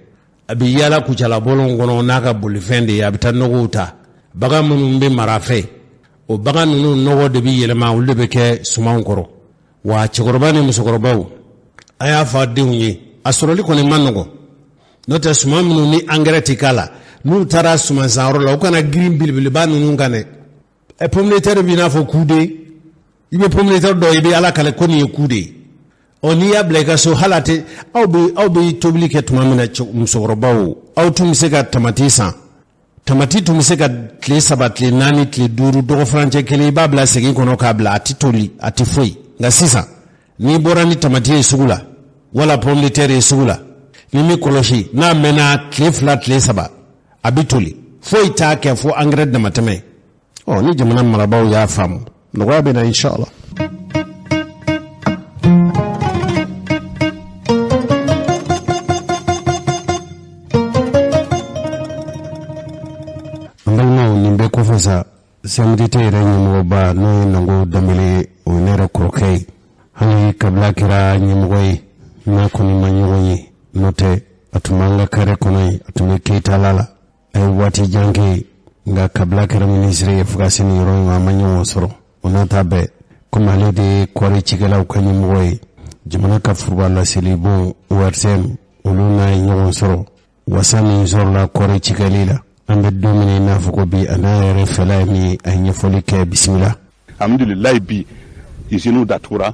abi yala kuchala bolon gono naka bulifende ya bitanno guta baga munum be marafe o baga nunu nogo de bi yelema ulde be ke sumankoro wa chigorobani musogorobaw aya fa diwnyi asoroli ko ni mannogo nota sumamunu ni engrais tikala nu tara suma zaro la ukana green bilbil ba nunu ngane e pommeter bi na fo kude ibe pommeter do ibe ala kale koni e kude oni ya bleka so halate au be toblike tumamuna musorobawo au tumiseka tamati tumiseka tle sabat le nani tle duru do franche kele babla segi kono kabla atitoli atifoi nga sisa ni borani tamati e sugula wala pommeter e sugula nimi koloshi na mena tle flat le sabat abituli foi ta ke fo engrais de matame ni jamana marabaw ya famu ndoga be na inshallah ambalma nimbe ko fasa samdite renyi mo ba no nango damele o nera krokay hani kabla kira nyimgoy na koni manyoyi note atumanga kare konoi atume keita lala ay wati jangi nga kabla kara ministre fukasini yoro nga manyo soro onata be kuma lede kwari chigala ukanyi mwoy jamana ka furba la silibo warsem uluna nyon soro wasani soro la kwari chigalila ambe domine na fuko bi ana refela mi ay nyefolike bismillah alhamdulillah bi isinu datura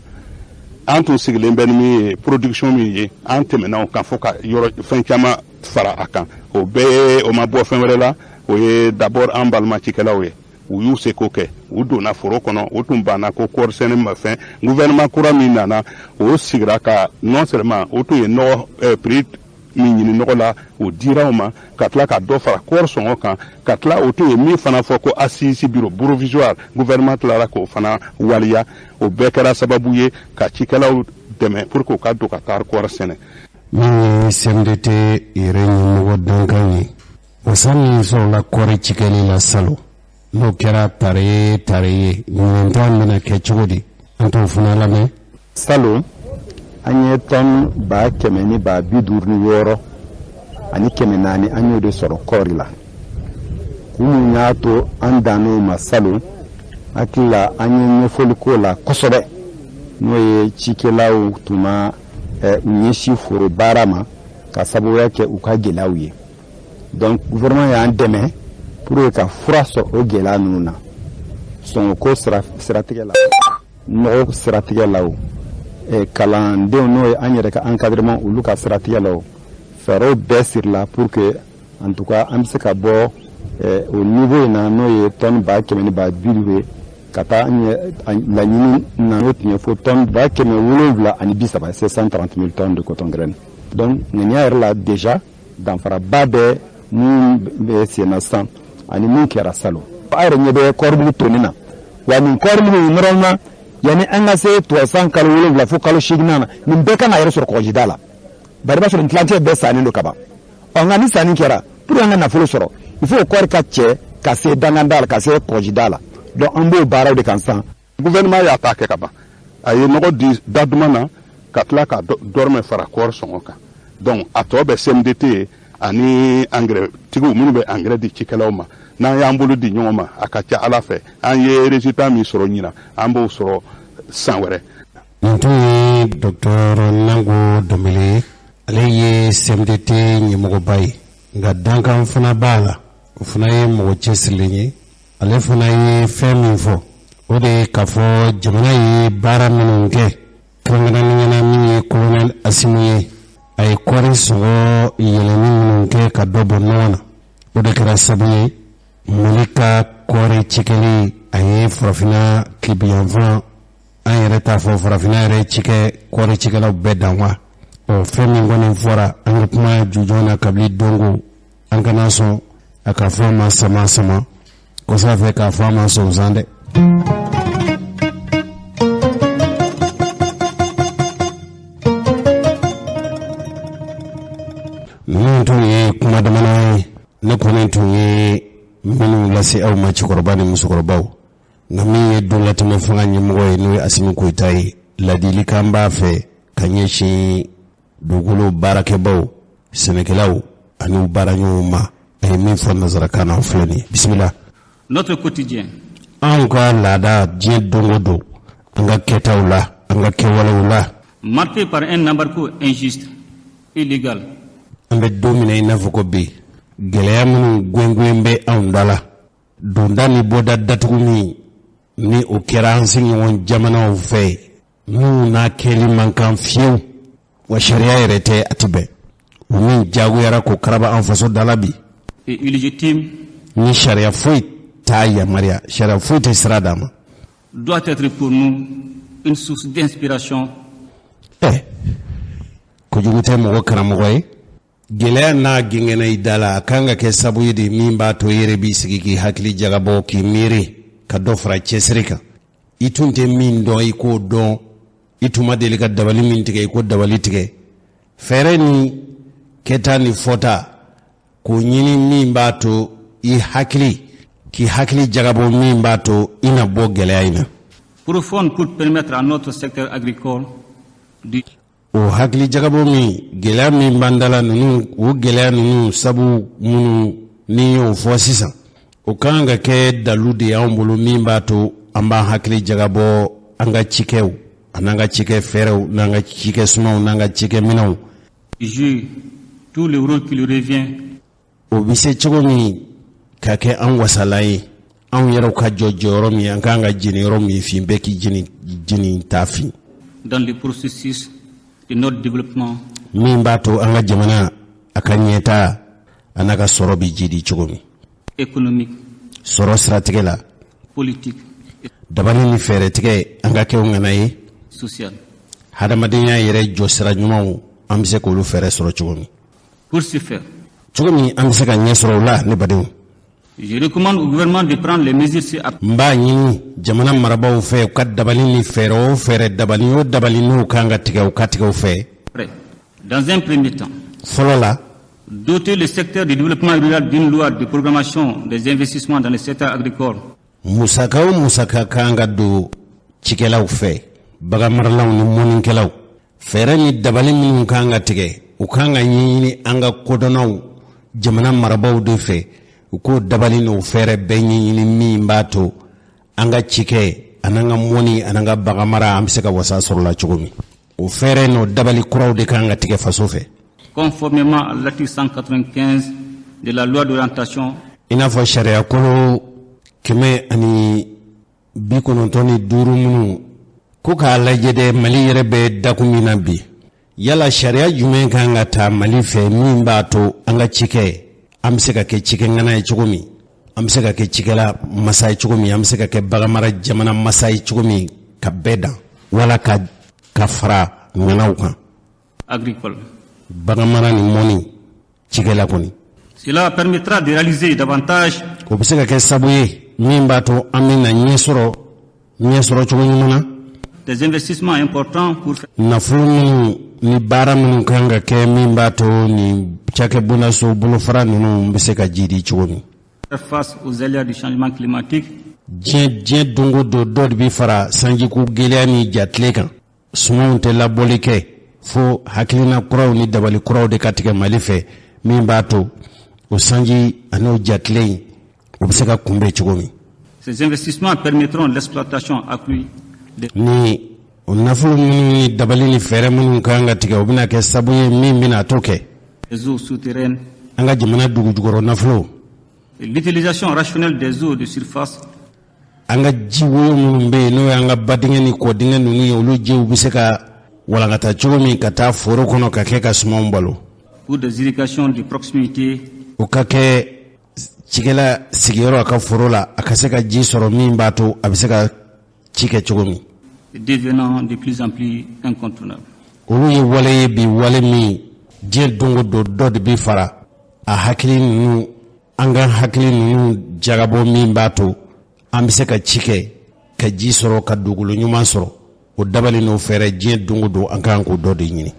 anton sigilen ben mi production mi ye antemena kan foka yoro fenkama fara akan o be o ma bo fen wala o ye d'abord emballement ci kala we o yu se ko ke o do na foro kono o tumba na ko kor sen ma fin gouvernement kura mi nana o sigra ka non seulement o to ye no prix mi ni no la o dira o ma katla ka do fara kor son kan katla o to ye mi fana foko assisi bureau provisoire gouvernement la ko fana waliya o be kara sababu ye ka ci kala deme pour ko ka do ka tar kor sen mini semdete irenyi mugo dankani wasani so la kore chikeli la salo no kera tare nta mena ke chugodi anto funala me salo anye ton ba kemeni ba bidur ni yoro ani kemenani anyo de soro korila kumu nyato andano masalo akila anye nyefoliko la kosobe no ye chikela tuma unyeshi foro barama ka sabu yake ukagelawiye donc gouvernement ya ndeme pour ka furaso o gela nuna son ko stratégie la no stratégie la kala de no anyere ka encadrement ou ka stratégie la faire baisser là pour que en tout cas am se ka bo au niveau na no ye ton ba kemeni ba biluwe kata la nyini na note faut ton ba keme wolowla ani bisaba c'est 130 000 tonnes de coton graine donc nya là déjà dans fara babe mun be sena san ani mun kera salo ayre nyebe korbu tonina wa min korbu normalement yani anga se 300 kalo wolowla fo kalo shignana min be kana ayre sur ko jidala bari ba sur Atlantique be sani lo kaba nka ni sanni kɛra pour an ka nafolo sɔrɔ il faut kɔɔri ka cɛ ka se danganda la ka se kɔgɔjida la donc an b'o baaraw de kan sisan. gouvernement y'a ta kɛ ka ban a ye nɔgɔ di daduma na ka tila ka dɔrɔmɛ fara kɔɔri sɔngɔ kan donc a tɔ bɛ CMDT ani engrais tigiw minnu bɛ engrais di cikɛlaw ma n'an y'an bolo di ɲɔgɔn ma a ka ca ala fɛ an ye résultat min sɔrɔ ɲina an b'o sɔrɔ san wɛrɛ. nin tun ye Dr Nango Dembele ale ye CMDT ɲɛmɔgɔba ye nka dankan fana b'a la o fana ye mɔgɔ cɛsirilen ye ale fana ye fɛn min fɔ o de ye k'a fɔ jamana ye baara minnu kɛ kɛrɛnkɛrɛnnenya min ye colonel Asimu ye a ye kɔɔri sɔngɔ yɛlɛnni minnu kɛ ka dɔ bɔ ɲɔgɔn na o de kɛra sababu ye Mali ka kɔɔri cikɛli a ye farafinna kibiyanfan an yɛrɛ t'a fɔ farafinna yɛrɛ cikɛ kɔɔri cikɛlaw bɛɛ dan wa fɛn min kɔni fɔra an ka kuma jujɔn na kabili dongo an kana sɔn a ka fɔ a ma sama sama kɔsa fɛ k'a fɔ a ma sɔnsan dɛ. ninnu tun ye kuma damadɔ ye ne kɔni tun ye minnu lase aw ma cɛkɔrɔba ni musokɔrɔbaw nka min ye don latɛmɛ fanga ɲɛmɔgɔ ye n'o ye Asimi Koyita ye ladilikan b'a fɛ ka ɲɛsin dugukolo baarakɛbaw sɛnɛkɛlaw ani baaraɲɔgɔnw ma a ye min fɔ nanzarakan na filɛ nin ye bisimila. Notre quotidien. An ka laada diɲɛ don o don an ka kɛtaw la an ka kɛwalew la. Marqué par un embargo injuste, illégal. An bɛ don min na i n'a fɔ ko bi gɛlɛya minnu gɔngɔn bɛ anw da la donda ni bɔda datugu min ni o kɛra an sigiɲɔgɔn jamanaw fɛ minnu n'a kɛli man kan fiyewu wa sariya yɛrɛ tɛ a tɛ bɛn o min jagoyara ko karaba an faso dala bi. Et illégitime. Ni sariya foyi t'a yamaruya sariya foyi tɛ sira d'a ma. Doit être pour nous une source d'inspiration. Kojugu tɛ mɔgɔ karamɔgɔ ye. Gɛlɛya n'a gɛngɛnna i da la a kan ka kɛ sabu ye de min b'a to i yɛrɛ b'i sigi k'i hakili jagabɔ k'i miiri ka dɔ fara cɛsiri kan i tun tɛ min dɔn i k'o dɔn i tun ma deli ka dabali min tigɛ i ko dabali tigɛ fɛɛrɛ ni kɛta ni fɔta k'o ɲini min b'a to i hakili k'i hakili jagabɔ min b'a to i na bɔ gɛlɛya in na. Profonde pour permettre à notre secteur agricole de o hakili jagabɔ min gɛlɛya min b'an dala ninnu o gɛlɛya ninnu sabu minnu ni y'o fɔ sisan o kan ka kɛ dalu de y'anw bolo min b'a to an b'an hakili jagabɔ an ka cikɛw an'an ka cikɛ fɛɛrɛw n'an ka cikɛ sumaw n'an ka cikɛ minɛnw. joue tout le rôle qui lui revient. O bɛ se cogo min ka kɛ an wasala ye anw yɛrɛw ka jɔ jɔyɔrɔ min an kan ka jeni yɔrɔ min fin bɛɛ k'i jeni t'a fin. Dans le processus de notre développement. Min b'a to an ka jamana a ka ɲɛtaa a n'a ka sɔrɔ bɛ jidi cogo min. Économique. Sɔrɔ siratigɛ la. Politique. Dabali ni fɛɛrɛ tigɛ an ka kɛw ŋana ye. Social. Hadamadenya yɛrɛ jɔ sira ɲumanw an bɛ se k'olu fɛɛrɛ sɔrɔ cogo min. Pour ce faire. Cogo min an bɛ se ka ɲɛ sɔrɔ o la ne badenw. Je recommande au gouvernement de prendre les mesures n b'a ɲini jamana marabaw fɛ u ka dabali ni fɛɛrɛ o fɛɛrɛ dabali o dabali n'u kan ka tigɛ u ka tigɛ u fɛ. Dans un premier temps. Fɔlɔ la. Doter le secteur du développement rural d'une loi de programmation des investissements dans le secteur agricole. Musaka o musaka kan ka don cikɛlaw fɛ bagan maralaw ni mɔnikɛlaw fɛɛrɛ ni dabali minnu kan ka tigɛ u kan ka ɲɛɲini an ka kodɔnnaw jamana marabaw de fɛ u k'o dabali n'o fɛɛrɛ bɛɛ ɲɛɲini min b'a to an ka cikɛ an'an ka mɔni an'an ka bagan mara an bɛ se ka wasa sɔrɔ la cogo min o fɛɛrɛ n'o dabali kuraw de kan ka tigɛ faso fɛ. Conformément à l'article 195 de la loi d'orientation. I n'a fɔ sariya kolo 195 minnu ko k'a lajɛ dɛ Mali yɛrɛ bɛ dakun min na bi yala sariya jumɛn kan ka ta Mali fɛ min b'a to an ka cikɛ an bɛ se ka kɛ cikɛ ŋana ye cogo min an bɛ se ka kɛ cikɛla masa ye cogo min an bɛ se ka kɛ bagan mara jamana masa ye cogo min ka bɛɛ dan wala ka fara ŋanaw kan. Agricole. Bagan mara ni mɔni cikɛla kɔni. Cela permettra de réaliser davantage. O bɛ se ka kɛ sabu ye min b'a to an bɛ na ɲɛ sɔrɔ cogo ɲuman na. des investissements importants pour faire nafulu ni bara mun kanga ke min bato ni chake buna so bulu fara nunu mbese ka jidi chomi face aux aléas du changement climatique. Dien dungo do bi fara sanji ku geliani jatlekan sumonte la bolike fo hakilina kuraw ni dabali kuraw de katika malife min bato o sanji ano jatlei obseka kumbe chomi. Ces investissements permettront l'exploitation accrue ni nafulu ni dabali ni fere mun kanga tika obina ke sabuye min bina toke des eaux souterraines. Anga jamana dugu jugoro nafulu. L'utilisation rationnelle des eaux de surface. Anga jiwo mun be no anga badinga ni ko dinga nunu yolu jewu biseka wala ngata chomi kata foro kono kakeka sumombalo. Pour des irrigations de proximité. Ukake chikela sigiro aka forola akaseka jisoro min bato abiseka chike chomi. Devenant de plus en plus incontournable. Olu ye wale bi wale mi je dongo do bi fara a hakili nu anga hakili nu jagabo min bato ambiseka chike ka jisoro ka dugulu nyuma soro o dabali no fere je dongo do anga ko do de nyini.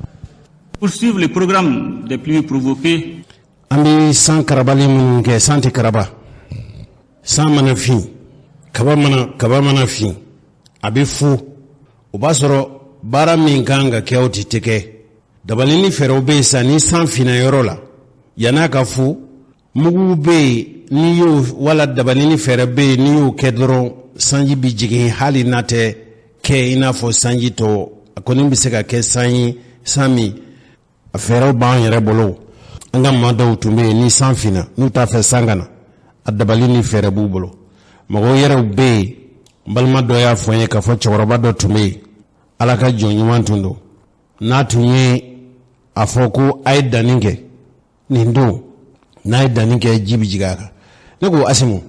Poursuivre le programme des pluies provoquées. Ambi san karabali mun ke santi karaba san mana fi kaba mana fi abi fu o basoro bara min kanga kewti teke dabali ni fere obe sa ni san fina yorola yana ka fu mugu be ni yo wala dabali ni fere be ni yo kedro sanji bi jigi hali nate ke ina fo sanji to akoni bi se ka ke sanyi sami fere ba yere bolo anga madaw tumbe ni san fina nu ta fe sangana adabali ni fere bu bolo mago yere be balma do ya fonye ka fo chawraba do tumbe alaka jonyi wantundo na tunye afoko ay daninge nindo na daninge jibi jigaka nego asimu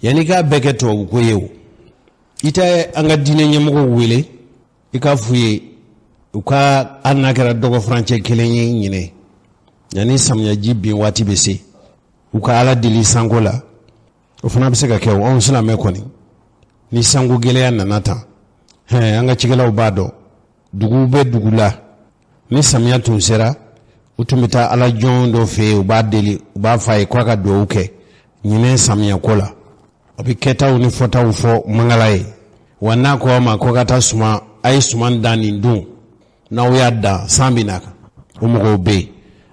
yani ka beketo ko yewu ita anga dine nyamgo wele ika fuye uka anakara dogo franche kelenye nyine yani samya jibi wati bese uka ala dili sangola ofuna bese ka kew on sala mekoni ni sangu gele ya nanata anga chigela ubado dugu be dugula ni samya tunsera utumita ala jondo fe ubadeli uba fay kwa ka do uke nyine samya kola obi keta uni fota ufo mangalaye wana ko ma ko kata suma ay suman dani ndu na uyada sambinaka umugo be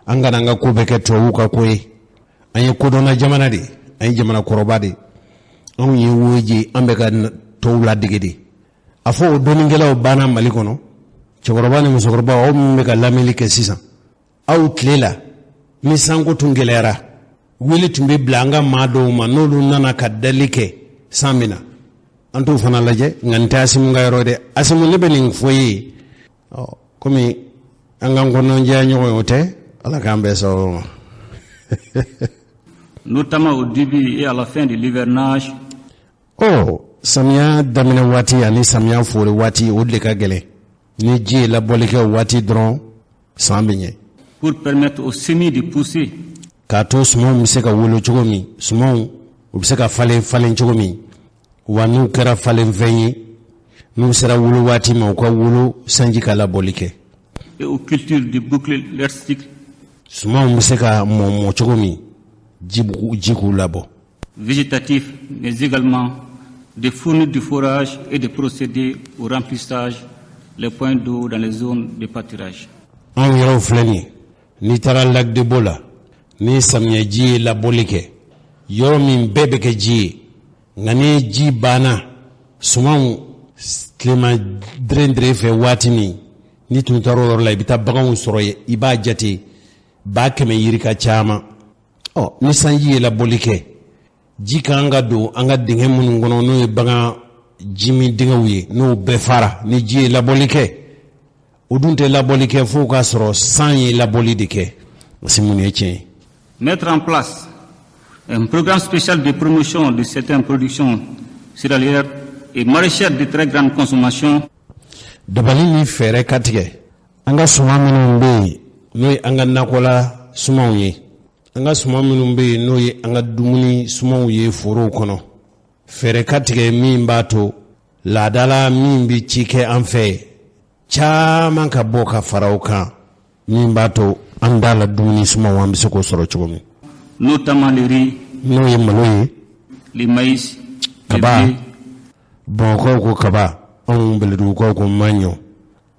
anga nanga ko be keto uka koy anye ko dona jamana de ay jamana korobade on yi woji ambe ka to la digedi afo doningela o bana malikono chokorobani musokoroba o mmeka lameli ke sisa au tlela mi sango tungelera wili tumbe blanga mado manolu nana kadalike samina antu fana laje ngante asimu ngayrode asimu lebening foyi komi angango non janyo yote ala kambe so notamment au début et à la fin de l'hivernage. Samia damina wati ani samia fore wati odle ka gele ni ji la bolike wati dron sambinye pour permettre aux semis de pousser. Kato sumo miseka wolo chogomi sumo ubiseka falen chogomi wanu kera falen venyi nu sera wolo wati ma ko wolo sanji kala bolike et aux cultures de boucle lerstique sumo miseka mo chogomi jiku labo végétatif mais également de fournir du forage et de procéder au remplissage les points d'eau dans les zones de pâturage. En yoro fleni ni tara lac de bola ni samya ji la bolike yoro min bebe ke ji ngani ji bana suman klima drendre fe watini ni tun taro la bita bagan soroye iba jati ba keme yirika chama ni sanji la bolike jika anga do anga dinge mun ngono no baga jimi dinga wi no be fara ni ji la bolike udunte la bolike fo ka soro sanyi la bolidike simuni eche mettre en place un programme spécial de promotion de certaines productions céréalières et maraîchères de très grande consommation dabali ni fere katike anga suma minu be no anga nakola suma wi anga suma minnu be no ye anga dumuni sumaw ye foro kono fere katike min bato laadala min bi ci kɛ an fɛ caman ka bɔ ka faraw kan min b'a to an da la dumuni sumaw an bɛ se k'o sɔrɔ cogo min. Notamment le riz, n'o ye malo ye, le maïs, kaba, Bamakɔkaw ko kaba, anw Bɛlɛdugukaw ko maɲɔ,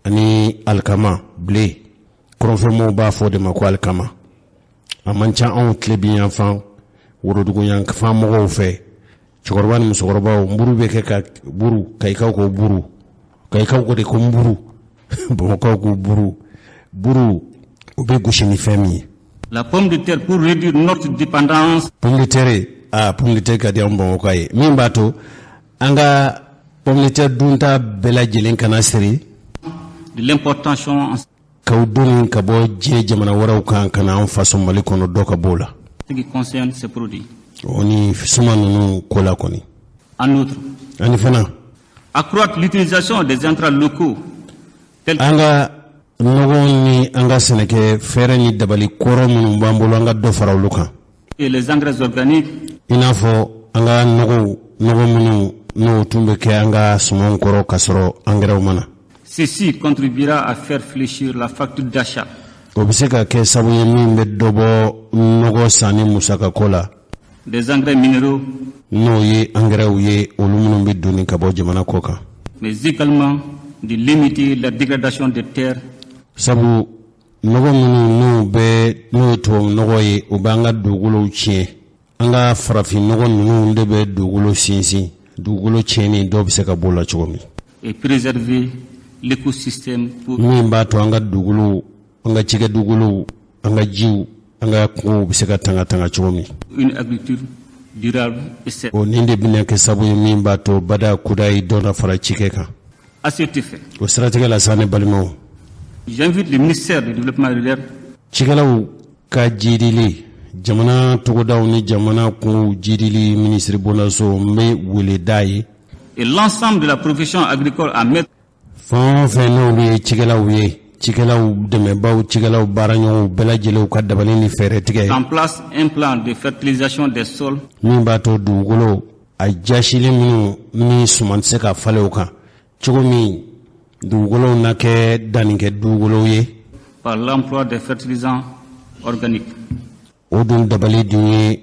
ani alikama, blé. Kɔrɔnfɛmɔgɔw b'a fɔ de ma ko alikama. A man ca anw tile bi yan fan, Worodugu yan fan mɔgɔw fɛ. Cɛkɔrɔba ni musokɔrɔbaw, mburu bɛ kɛ ka buru, Kayikaw ko buru, Kayikaw ko de ko mburu, Bamakɔkaw ko buru. Buru, o bɛ gosi ni fɛn min ye. La pomme de terre pour réduire notre dépendance. Pomme de terre, pomme de terre ka di an Bamakɔkaw ye. Min b'a to an ka pomme de terre dunta bɛɛ lajɛlen kana siri. De l'importation K'aw donni ka bɔ diɲɛ jamana wɛrɛw kan ka na an faso Mali kɔnɔ dɔ ka b'o la. ce qui concerne ces produits. O ni suma ninnu ko la kɔni. En outre, Ani fana, accroître l'utilisation des intrants locaux tels an ka nɔgɔ ni an ka sɛnɛkɛ fɛɛrɛ ni dabali kɔrɔ minnu b'an bolo an ka dɔ fara olu kan. que les engrais organiques, I n'a fɔ an ka nɔgɔ minnu n'o tun bɛ kɛ an ka sumanw kɔrɔ ka sɔrɔ angɛrɛw ma na. ceci contribuera à faire fléchir la facture d'achat. O bɛ se ka kɛ sabu ye min bɛ dɔ bɔ nɔgɔ sanni musakako la. Des engrais minéraux, N'o ye angɛrɛw ye olu minnu bɛ donni ka bɔ jamana kɔ kan. mais également de limiter la dégradation des terres Sabu nɔgɔ minnu n'o ye tubabu nɔgɔ ye o b'an ka dugukolow tiɲɛ. An ka farafin nɔgɔ ninnu de bɛ dugukolo sinsin. Dugukolo tiɲɛni dɔw bɛ se ka bɔ o la cogo min. et préserver l'écosystème pour Min b'a to an ka dugukolow, an ka cikɛ dugukolow, an ka jiw, an ka kungow bɛ se ka tanga cogo min. une agriculture durable et saine. O nin de bɛna kɛ sabu ye min b'a to bada kuda ye dɔ fara cikɛ kan. À cet effet, O siratigɛ la sa ne balimaw. j'invite le ministère du développement rural Cikɛlaw ka jidili, jamana togodaw ni jamana kungow jidili ministre Bonaso n bɛ weleda ye. et l'ensemble de la profession agricole à mettre Fɛn o fɛn n'olu ye cikɛlaw ye, cikɛlaw dɛmɛbaw, cikɛlaw baaraɲɔgɔnw bɛɛ lajɛlen ka dabali ni fɛɛrɛ tigɛ. en place un plan de fertilisation des sols Min b'a to dugukolo a jasilen minnu ni suman tɛ se ka falen o kan cogo min dugukolow na kɛ dannikɛ dugukolow ye. par l'emploi des fertilisants organiques. O dun dabali dun ye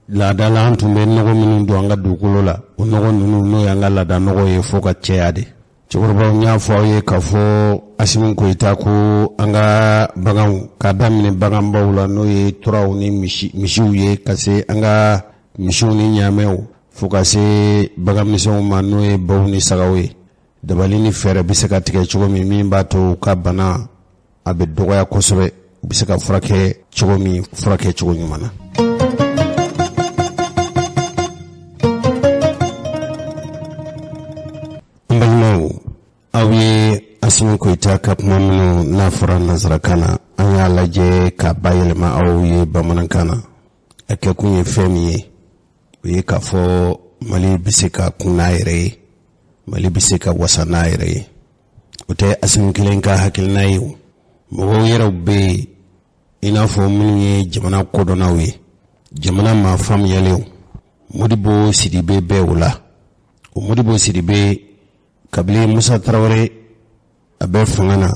laada la an tun bɛ nɔgɔ minnu don an ka dugukolo la, o nɔgɔ ninnu n'o y'an ka laada nɔgɔ ye fo ka caya de. Cɛkɔrɔbaw, n y'a fɔ aw ye k'a fɔ Asimu Koyita ko an ka baganw k'a daminɛ baganbaw la n'o ye turaw ni misiw ye ka se an ka misiw ni ɲaamɛw fo ka se baganmisɛnw ma n'o ye baw ni sagaw ye. Dabali ni fɛɛrɛ bɛ se ka tigɛ cogo min b'a to u ka bana a bɛ dɔgɔya kosɛbɛ, u bɛ se ka furakɛ cogo min furakɛ cogo ɲuman na. N balimaw, aw ye Asimu Koyita ka kuma minnu n'a fɔra nanzarakan na an y'a lajɛ k'a bayɛlɛma aw ye bamanankan na. A kɛkun ye fɛn min ye, o ye k'a fɔ Mali bɛ se ka kun n'a yɛrɛ ye, Mali bɛ se ka wasa n'a yɛrɛ ye. O tɛ Asimu kelen ka hakilina ye o. Mɔgɔw yɛrɛw bɛ yen i n'a fɔ minnu ye jamana kodɔnnaw ye, jamana maa faamuyalenw. Modibo Sidibe bɛ o la. O Modibo Sidibe kabili Musa Tarawele a bɛ fanga na,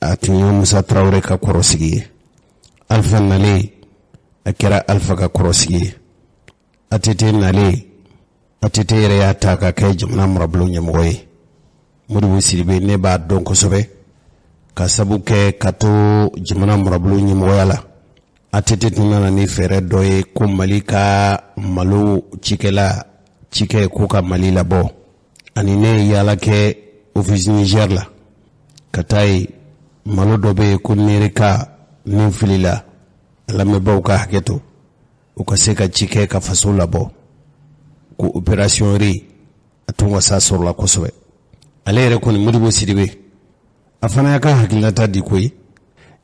a tun ye Musa Tarawele ka kɔrɔsigi ye. Alpha nalen a kɛra Alpha ka kɔrɔsigi ye. ATT nalen ATT yɛrɛ y'a ta ka kɛ jamana marabolo ɲɛmɔgɔ ye. Modibo Sidibe ne b'a dɔn kosɛbɛ ka sabu kɛ ka to jamana marabolo ɲɛmɔgɔya la. ATT tun nana ni fɛɛrɛ dɔ ye ko Mali ka malo cikɛ ko ka Mali labɔ. Ani ne ye yaala kɛ office Niger la ka taa ye malo dɔ bɛ yen ko Nereka ni filila lamɛnbaaw ka hakɛ to u ka se ka cikɛ ka faso labɔ ko opération ri a tun wasa sɔrɔla kosɛbɛ. Ale yɛrɛ kɔni Modibo Sidibe a fana y'a ka hakilinata di koyi.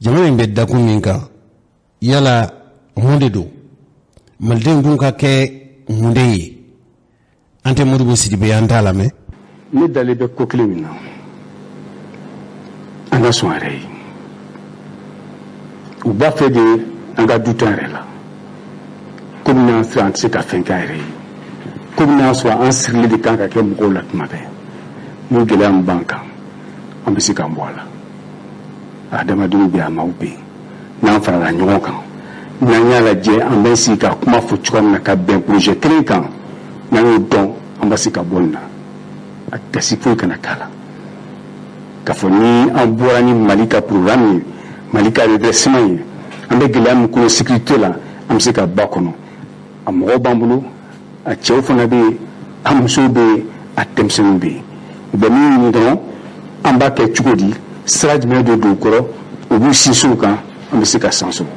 Jamana in bɛ dakun min kan yala mun de don, malidenw dun ka kɛ mun de ye? An tɛ Modibo Sidibe an t'a lamɛn. Ne dalen bɛ ko kelen min na an ka sɔn yɛrɛ ye. U b'a fɛ de an ka du ta yɛrɛ la komi n'an sera an tɛ se ka fɛn kɛ a yɛrɛ ye. comme n'a soit en sirli de kan ka kɛ mɔgɔw la tuma bɛɛ n'o gɛlɛya min b'an kan an bɛ se k'an bɔ a la adamadenw bɛ yen a maaw bɛ yen n'an farala ɲɔgɔn kan n'an y'a lajɛ an bɛ sigi ka kuma fɔ cogoya min na ka bɛn projet kelen kan n'an y'o dɔn an bɛ se ka bɔ nin na a gasi foyi kana k'a la k'a fɔ ni an bɔra ni Mali ka programme ye Mali ka redressement ye an bɛ gɛlɛya min kɔnɔ sécurité la an bɛ se ka ba kɔnɔ a mɔgɔw b'an bolo a cɛw fana bɛ yen a musow bɛ yen a denmisɛnninw bɛ yen u bɛ min ɲini dɔrɔn an b'a kɛ cogo di sira jumɛn de don u kɔrɔ u b'u sinsin o kan an bɛ se ka san sɔrɔ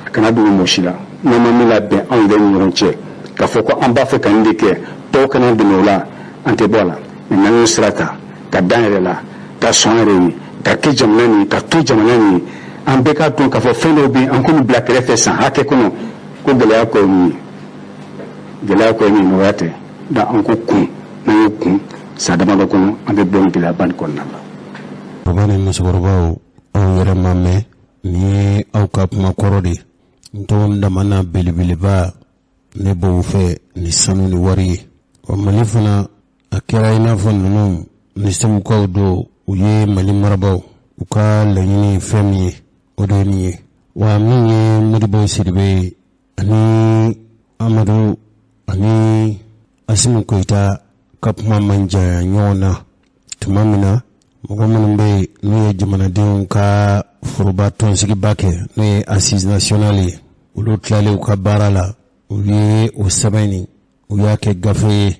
a kana dogo mɔgɔ si la n'an ma min labɛn anw yɛrɛ ni ɲɔgɔn cɛ k'a fɔ ko an b'a fɛ ka nin de kɛ tɔw kana dɛmɛ o la an tɛ bɔ a la mɛ n'an y'o sira ta ka dan yɛrɛ la ka sɔn yɛrɛ ye ka kɛ jamana nin ka to jamana nin an bɛɛ k'a dɔn k'a fɔ fɛn dɔw bɛ yen an k'olu bila kɛrɛfɛ san hakɛ kɔnɔ ko gɛlɛya kɔ ye min ye gɛlɛya kɔ ye min nɔgɔya tɛ nka an ko kun n'an ye kun san damadɔ kɔnɔ an bɛ bɔ nin gɛlɛyaba nin kɔnɔna la. Baba ni musokɔrɔbaw aw yɛrɛ ma mɛn nin ye aw ka kuma kɔrɔ de n tɔgɔ damana belebeleba ne b'o fɛ ni sanu ni wari ye wa Mali fana a kɛra i n'a fɔ ninnu ni sabukaw do u ye Mali marabaw u ka laɲini fɛn min ye o de ye nin ye wa min ye Modibo Sidibe ani Amadu ani Asimu Koyita ka kuma man janya ɲɔgɔn na tuma min na mɔgɔ minnu bɛ n'u ye jamanadenw ka foroba tɔnsigiba kɛ n'o ye assise nationale ye olu tilalen u ka baara la u ye o sɛbɛn u y'a kɛ gafe ye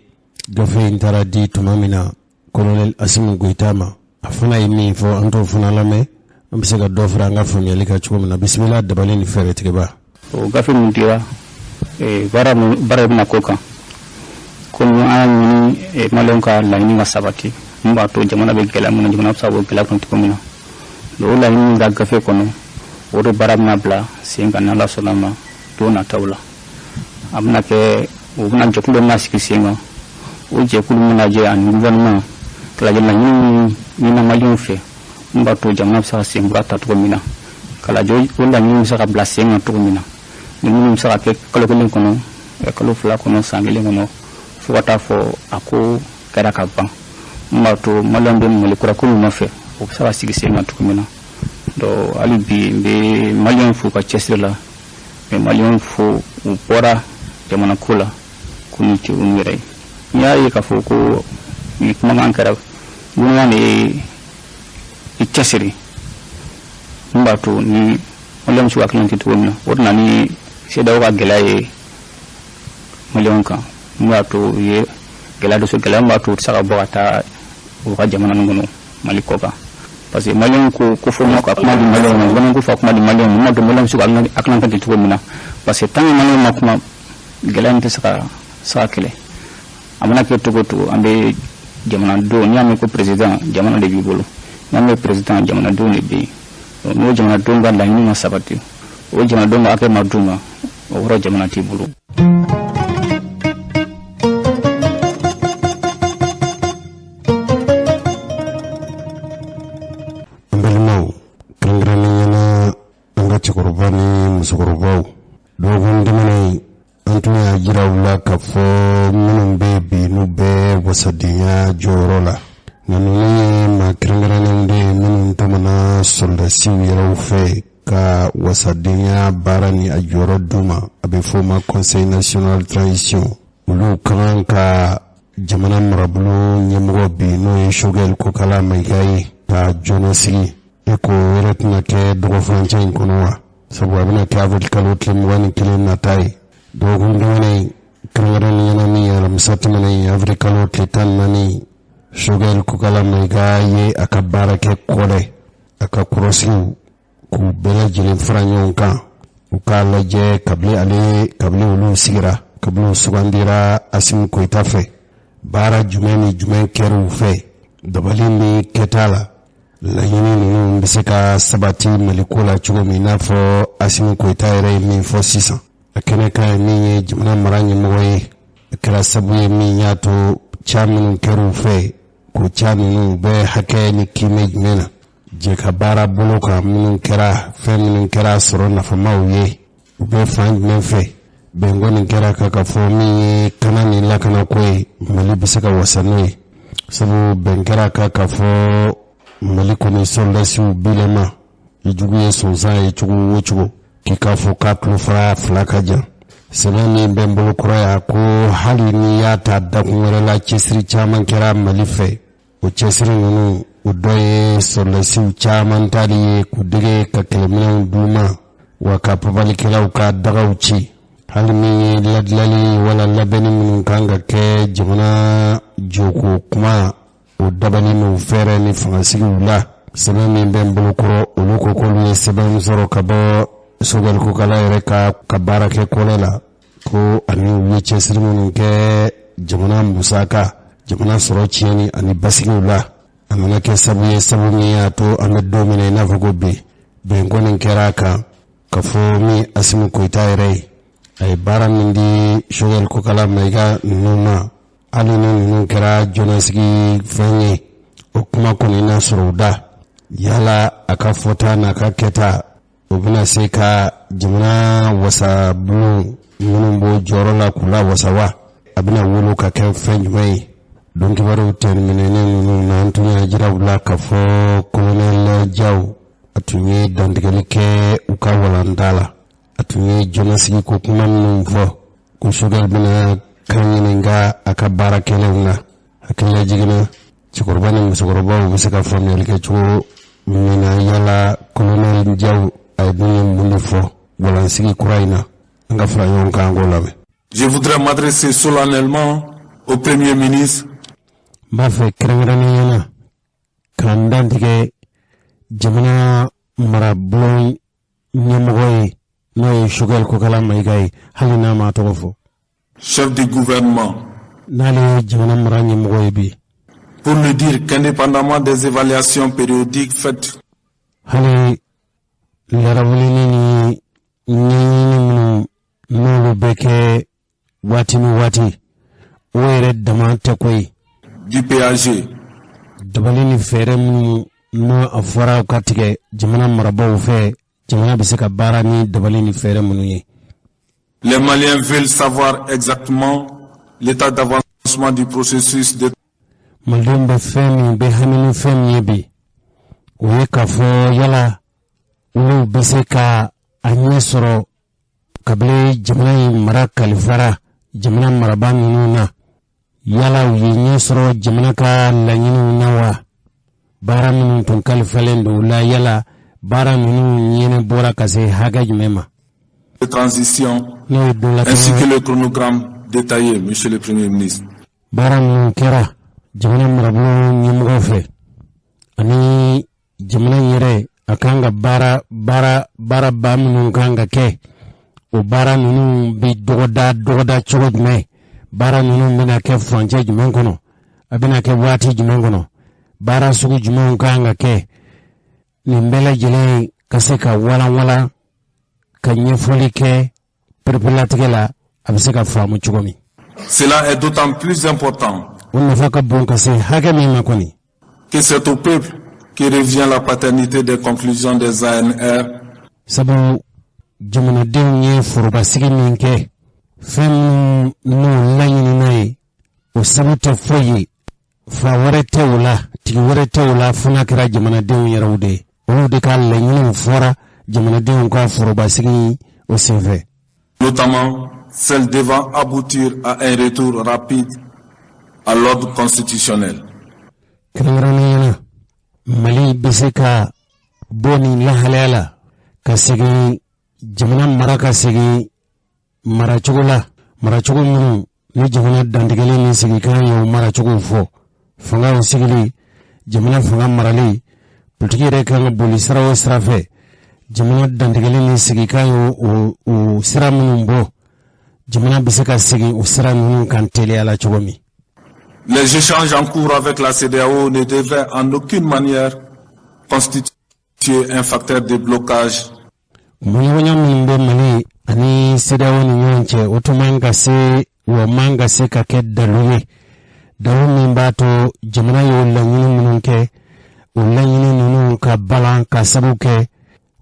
gafe in taara di tuma min na Colonel Asimu Goyita ma a fana ye min fɔ an t'o fana lamɛn an bɛ se ka dɔ fara an ka faamuyali kan cogo min na bisimila dabali ni fɛɛrɛ tigɛba. O gafe min dira baara bɛna k'o kan komi an y'a ɲini maliyɛnw ka laɲini ka sabati mun b'a to jamana bɛ gɛlɛya min na jamana bɛ se ka bɔ gɛlɛya kɔnɔ cogo min na o laɲini min ka gafe kɔnɔ o de baara bɛna bila sen kan n'Ala sɔnna ma don nataw la a bɛna kɛ o bɛna jɛkulu dɔ bɛna sigi sen kan o jɛkulu min lajɛ ani gouvernement ka lajɛ laɲini min ɲinina maliyɛnw fɛ mun b'a to jamana bɛ se ka sen bɔra ta cogo min na ka lajɛ o laɲini bɛ se ka bila sen kan cogo min na ni minnu bɛ se ka kɛ kalo kelen kɔnɔ kalo fila kɔnɔ san kelen kɔnɔ fo ka taa fɔ a ko kɛra ka ban mun b'a to maliyɛnw bɛ Mali kurako min nɔfɛ o bɛ se ka sigi sen kan cogo min na donc hali bi n bɛ maliyɛnw fo ka cɛsiri la n bɛ maliyɛnw fo u bɔra jamana ko la ko ni tɛ u yɛrɛ ye n y'a ye k'a fɔ ko ni kumakan kɛra gouvernement de ye i cɛsiri mun b'a to ni maliyɛnw bɛ se ka hakilina tɛ cogo min na o de na ni CEDEAO ka gɛlɛya ye maliyɛnw kan mun b'a to u ye gɛlɛya dɔ sɔrɔ gɛlɛya min b'a to u tɛ se ka bɔ ka taa u ka jamana nin kɔnɔ Mali kɔ kan parce que maliyɛnw ko fɔ ɲɔgɔn ka kuma di maliyɛnw ma gouvernement ko fɔ kuma di maliyɛnw ma mun b'a to maliyɛnw bɛ se ka hakilina tɛ cogo min na parce que tant que maliyɛnw ma kuma gɛlɛya in tɛ se ka kɛlɛ a mana kɛ cogo o cogo an bɛ jamanadenw n'i y'a mɛn ko président jamana de b'i bolo n'i y'a mɛn président jamanadenw de bɛ yen n'o jamanadenw ka laɲini ma sabati o jamanadenw ka hakɛ ma d'u ma o yɔrɔ jamana t'i bolo. An balimaw kɛrɛnkɛrɛnnenya an ka cɛkɔrɔba ni musokɔrɔbaw dɔgɔkun tɛmɛnen an tun y'a jira u la k'a fɔ minnu bɛ bi n'u bɛ wasadenya jɔyɔrɔ la nka ninnu ye maa kɛrɛnkɛrɛnnenw de ye minnu tɛmɛna soldasiw yɛrɛw fɛ ka wasadenya baara ni a jɔyɔrɔ d'u ma a bɛ fɔ o ma conseil national transition olu ka kan ka jamana marabolo ɲɛmɔgɔ bi n'o ye Choguel Kokala Mayiga ye ka jɔnɔ sigi e ko yɛrɛ tɛna kɛ dɔgɔfurancɛ in kɔnɔ wa sabu a bɛna kɛ avril kalo tile 21 nata ye dɔgɔkun tɛmɛnen kɛrɛnkɛrɛnnenya min ye alamisa tɛmɛnen avril kalo tile 14 Choguel Kokala Mayiga ye a ka baara kɛ kɔlɛ a ka kɔrɔsigiw k'u bɛɛ lajɛlen fara ɲɔgɔn kan u k'a lajɛ kabili olu sigira kabili sugandira Asimu Koyita fɛ baara jumɛn ni jumɛn kɛra u fɛ dabali bɛ kɛta la laɲini ninnu bɛ se ka sabati Mali ko la cogo min n'a fɔ Asimu Koyita yɛrɛ ye min fɔ sisan a kɛnɛ kan ye min ye jamana mara ɲɛmɔgɔ ye a kɛra sabu ye min y'a to ca minnu kɛra u fɛ ko ca ninnu bɛ hakɛ ni kimɛ jumɛn na jɛ ka baara bolo kan minnu kɛra fɛn minnu kɛra sɔrɔ nafamaw ye u bɛ fan jumɛn fɛ bengoni kera ka fomi kana ni la kana koy mali bisaka wasanoy sabu benkera ka fo mali ko ni sondasiu bilema ijugu sonza e chugu chugu kikafo katlu flaka ja senani bembolo kuraya ko hali ni ya ta da kunwere la chesiri chaman kera malife o chesiri nunu udoye sondasiu chaman tari kudige ka kelemina duma wa ka pabali kila ka daga uchi hali ni ladlali wala labeni mun kanga ke jamana joko kuma o dabani no fere ni fansigi wula sebe min ben bulukoro oluko kolu sebe mzoro kabo sogal ko kala yere ka barake kolela ko ani wiche sirimun ke jamana musaka jamana soro chieni ani basigi wula amana ke sabu ni ato ame domine na vugobe bengonin keraka kafo mi asimu koita yere ay bara mindi shogel ko kala maiga numa ali nunu kera jonasigi fenye o kuma kuni na suruda yala aka fota na ka keta obina sai ka jimna wasa bulu nunu bo jorola kula wasawa abina wulu ka ken fenye mai don kibaru termine nunu na antunya jira wula ka fo kolonel jaw atunye dandigelike uka walandala atunye jonasigi ko kuma nunu fo ko shogal bina kanyininga akabara kelewna akilla jigina chikorbani musokorba ubisaka family ke chuo mina yala colonel jaw ay dunye mulifo bolansigi kuraina nga frayon ka ngolame. Je voudrais m'adresser solennellement au premier ministre. Bafe krengrani yana kandandige jamana marablo nyemogoy no shugal ko kala maygay halina ma togofo. Chef du gouvernement, pour nous dire qu'indépendamment des évaluations périodiques faites, du PAG, les Maliens veulent savoir exactement l'état d'avancement du processus de transition ainsi que le chronogramme détaillé, Monsieur le Premier ministre. Baram kera jamana marablo nyimgofe ani jamana yere akanga bara bamu kanga ke o bara nunu bi dogoda chogodme bara nunu mina ke franje jumengono abina ke wati jumengono bara sugu jumen kanga ke nimbele jele kaseka wala cela est d'autant plus important que c'est au peuple qui revient la paternité des conclusions des ANR. Notamment celle devant aboutir à un retour rapide à l'ordre constitutionnel. Mali biseka boni la halala kasigi jamana maraka sigi marachogola marachogo munu ni jamana dandigale ni sigi kan yo marachogo fo fanga sigili jamana fanga marali politiki reka boli sarawo srafe jamana dandigale ni sigi kan yo o sira munu jamana biseka sigi o sira munu kan tele ala chogomi. Les échanges en cours avec la CEDEAO ne devaient en aucune manière constituer un facteur de blocage. Ani CEDEAO ni nyonche otumanga se wa manga se kaket daluye dalume mbato jamana yo lanyini mununke ulanyini nunu ka balan ka sabuke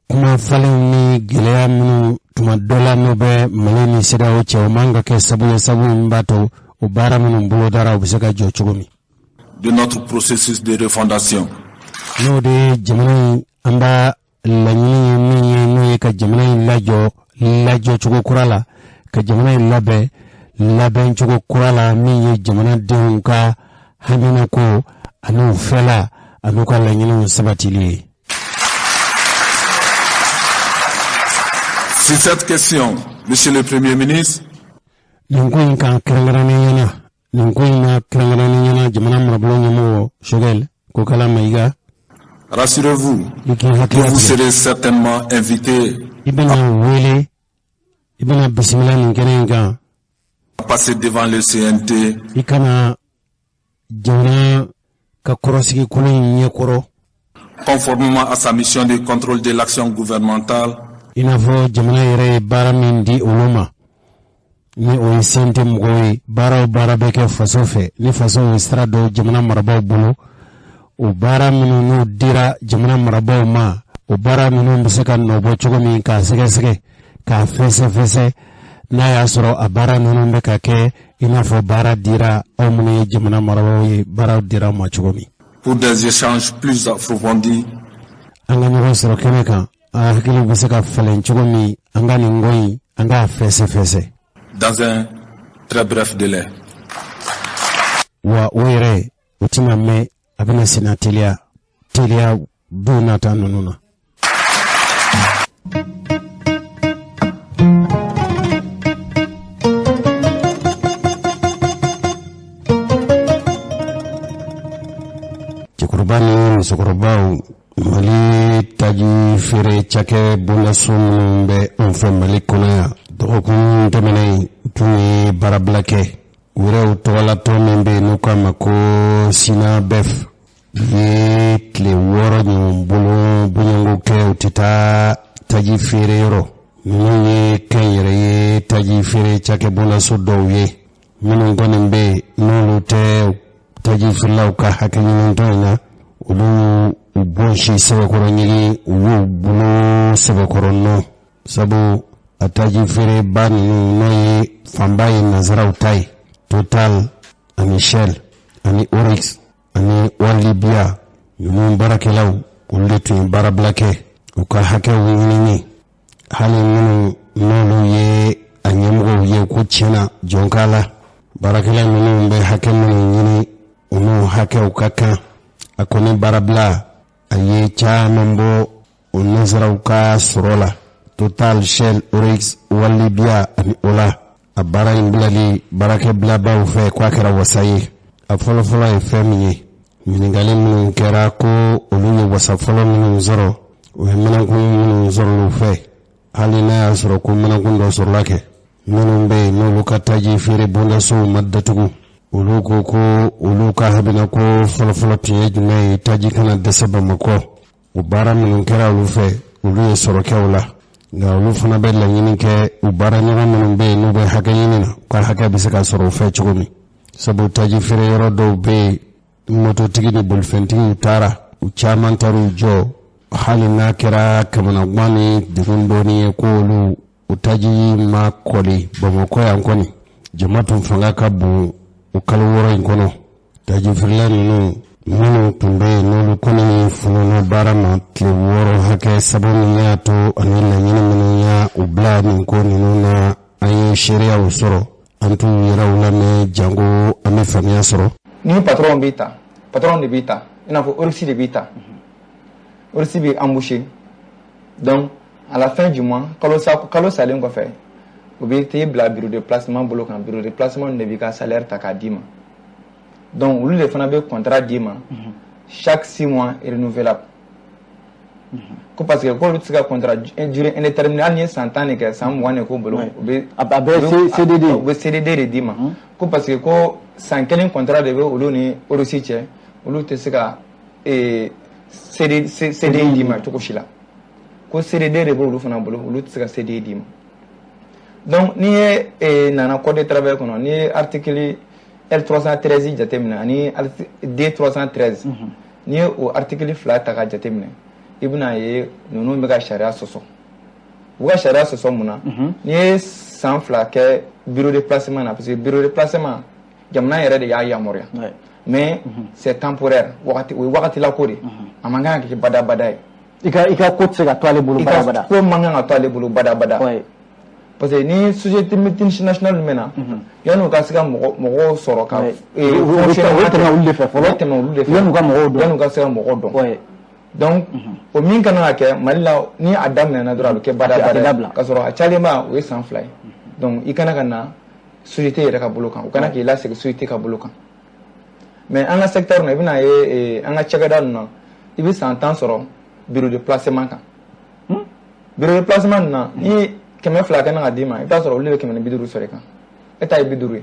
kuma falen ni gilea munu tuma dola no be malini sida o che o manga ke sabu mbato o bara mun bulo dara o bisaka jo chugumi de notre processus de refondation. No de jamana amba lanyi ni no ka jamana lajo chugo kurala ka jamana laben chugo kurala mi jamana de ka hamina ko anu fela anu ka lanyi sabatili. Sur cette question, Monsieur le Premier ministre, rassurez-vous que vous serez certainement invité à passer devant le CNT conformément à sa mission de contrôle de l'action gouvernementale. Inafo jamana yere bara mindi uluma ni o sente mgoyi bara beke fasofe ni faso estrado jamana marabao bulu o bara minu no dira jamana marabao ma o bara minu mbiseka nobo chogomi ka sege ka fese na ya soro a bara minu mbeka ke inafo bara dira o muni jamana marabao bara dira ma chogomi. Pour des échanges plus approfondis, anga nyogo soro keneka hakili bisaka falen chugomi anga ngoi anga fese dans un très bref délai. Wa were utima me abina sinatilia tilia dunata nununa. Chikurbani sokorobau Mali taji fere chake bunda sumbe onfe Mali konaya dokun temenei tuni barablake ure utola to membe nuka mako sina bef ye tle woro nyumbulu bunyangu ke utita taji fere yoro minu ye kenyere ye taji fere chake bunda sudo ye minu ngonembe nulu te taji fila uka hakini ntoina ulu ubonshi sebekoro nyigi uyu bulu sebekoro no sabu ataji fere bani noye fambaye nazara utai Total ani Shell ani Oryx ani Walibia yunu barakelau uletu barablake uka hake wini hali nunu ye anyemugo ye kuchina jonkala barakela nunu mbe hake nini unu hake ukaka akoni barabla aye cha mambo unazara uka sorola Total Shell Oryx Walibia ani Ola abara imblali barake blaba ufe kwa kera wasaye afolo efemi miningali minu kera ko oluye wasafolo minu zoro uhemina minu zoro ufe hali na ya zoro kumina kundo zoro lake minu mbe nulu kataji firi bunda su maddatugu uluka habina ko folo piye jume taji kana deseba mako ubara minu kera ulufe uluye zoro keula nga ulu fana be la nyini ke ubara nyaga munu be no be haka nyini na ka haka bi saka soro fe chugumi sabu taji fere yoro do be moto tigini bul fenti utara uchaman taru jo hali na kira kamana gwani digundoni ko ulu utaji ma koli bamako yankoni jama'atun fanga kabu ukalu woro inkono taji fere nunu tumbe nulu kuni fununu barama tli woro hake sabuni ya to anila nyini minu ya ubla ninko ninuna aye sheria usoro antu yira ulame jango ame famia soro ni patron de bita ina fo Oryx de bita Oryx bi embauché donc à la fin du mois kalo salaire ko fait obi te bla bureau de placement bolo kan bureau de placement ne bi ka salaire takadima. Donc, le fonds a contrat d'IMA chaque 6 mois est renouvelable. Parce que quand le contrat dure indéterminé, il y a 100 ans et 100 mois, c'est CDD de DIMA. Parce que quand 100 contrat de l'ONU, au Rossitier, au Lutesca et CDD DIMA, tout là. Quand CDD de l'ONU, au Lutesca CDD DIMA. Donc, ni un code de travail, ni article L313 jatemina ani D313 ni o article flat ta jatemina ibuna ye nunu mega sharia soso u ka sariya sɔsɔ mun na n'i ye san 2 kɛ bureau de placement na parce que bureau de placement jamana yɛrɛ de y'a yamaruya mais c'est temporaire wagati o ye wagati la ko de a man kan ka kɛ badabada ye i ka ko tɛ se ka to ale bolo badabada ko man kan ka to ale bolo badabada parce que ni société multinationale mɛn na yan'u ka se ka mɔgɔw sɔrɔ ka tɛmɛ olu de fɛ fɔlɔ yan'u ka se ka mɔgɔw dɔn donc o min kan ka kɛ Mali la ni a daminɛna dɔrɔn a bɛ kɛ badabada ka sɔrɔ a cayalenba o ye san 2 ye donc i kana ka na société yɛrɛ ka bolo kan u kana k'i lasegin société ka bolo kan mais an ka secteur na i bɛna ye an ka cakɛda ninnu na i bɛ san 10 sɔrɔ bureau de placement kan bureau de placement ninnu na ni 200 kan ka d'i ma i bɛ taa sɔrɔ olu de bɛ 250 sɔrɔ i kan e ta ye 50 ye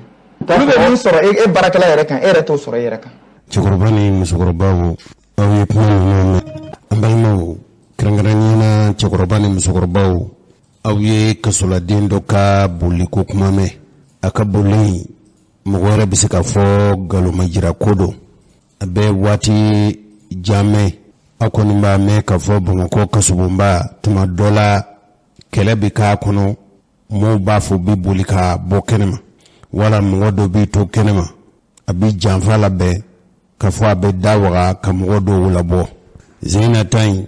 olu bɛ min sɔrɔ e baarakɛla yɛrɛ kan e yɛrɛ t'o sɔrɔ e yɛrɛ kan. Cɛkɔrɔba ni musokɔrɔbaw aw ye kuma ninnu mɛn an balimaw kɛrɛnkɛrɛnnenya na cɛkɔrɔba ni musokɔrɔbaw aw ye kasoladen dɔ ka boliko kuma mɛn a ka boli mɔgɔ wɛrɛ bɛ se ka fɔ galomajira ko don a bɛ waati jan mɛn aw kɔni b'a mɛn ka fɔ Bamakɔ kasobonba tuma dɔ la kɛlɛ bɛ k'a kɔnɔ mɔɔw b'a fɔ bi boli ka bɔ kɛnɛma wala mɔgɔ dɔ b'i to kɛnɛma a bɛ janfa labɛn ka fɔ a bɛ da waga ka mɔgɔ dɔw labɔ zena ta in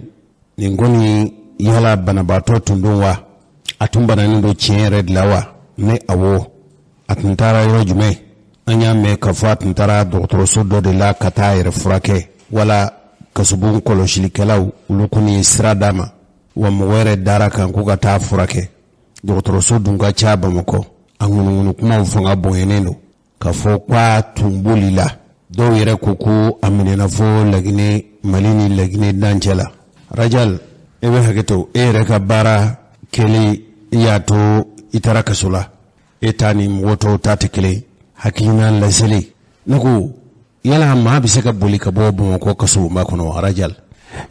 nin kɔni yala banabaatɔ tun don wa a tun bananen don tiɲɛ yɛrɛ de la wa ne awɔ a tun taara yɔrɔ jumɛn an y'a mɛn ka fɔ a tun taara dɔgɔtɔrɔso dɔ de la ka taa yɛrɛ furakɛ wala kasobon kɔlɔsilikɛlaw olu kɔni ye sira d'a ma wa mɔgɔ yɛrɛ dara kan ko ka taa furakɛ dɔgɔtɔrɔso dun ka ca Bamakɔ a ŋunuŋunu kumaw fanga bonyenen don ka fɔ k'a tun bolila dɔw yɛrɛ ko ko a minɛna fɔ Laginɛ Mali ni Laginɛ dancɛ la Rajal e bɛ hakɛto e yɛrɛ ka baara kɛlen i y'a to i taara kaso la e ta ni mɔgɔ tɔw ta tɛ kelen hakilina laseli ne ko yala maa bɛ se ka boli ka bɔ Bamakɔ kasobonba kɔnɔ Rajal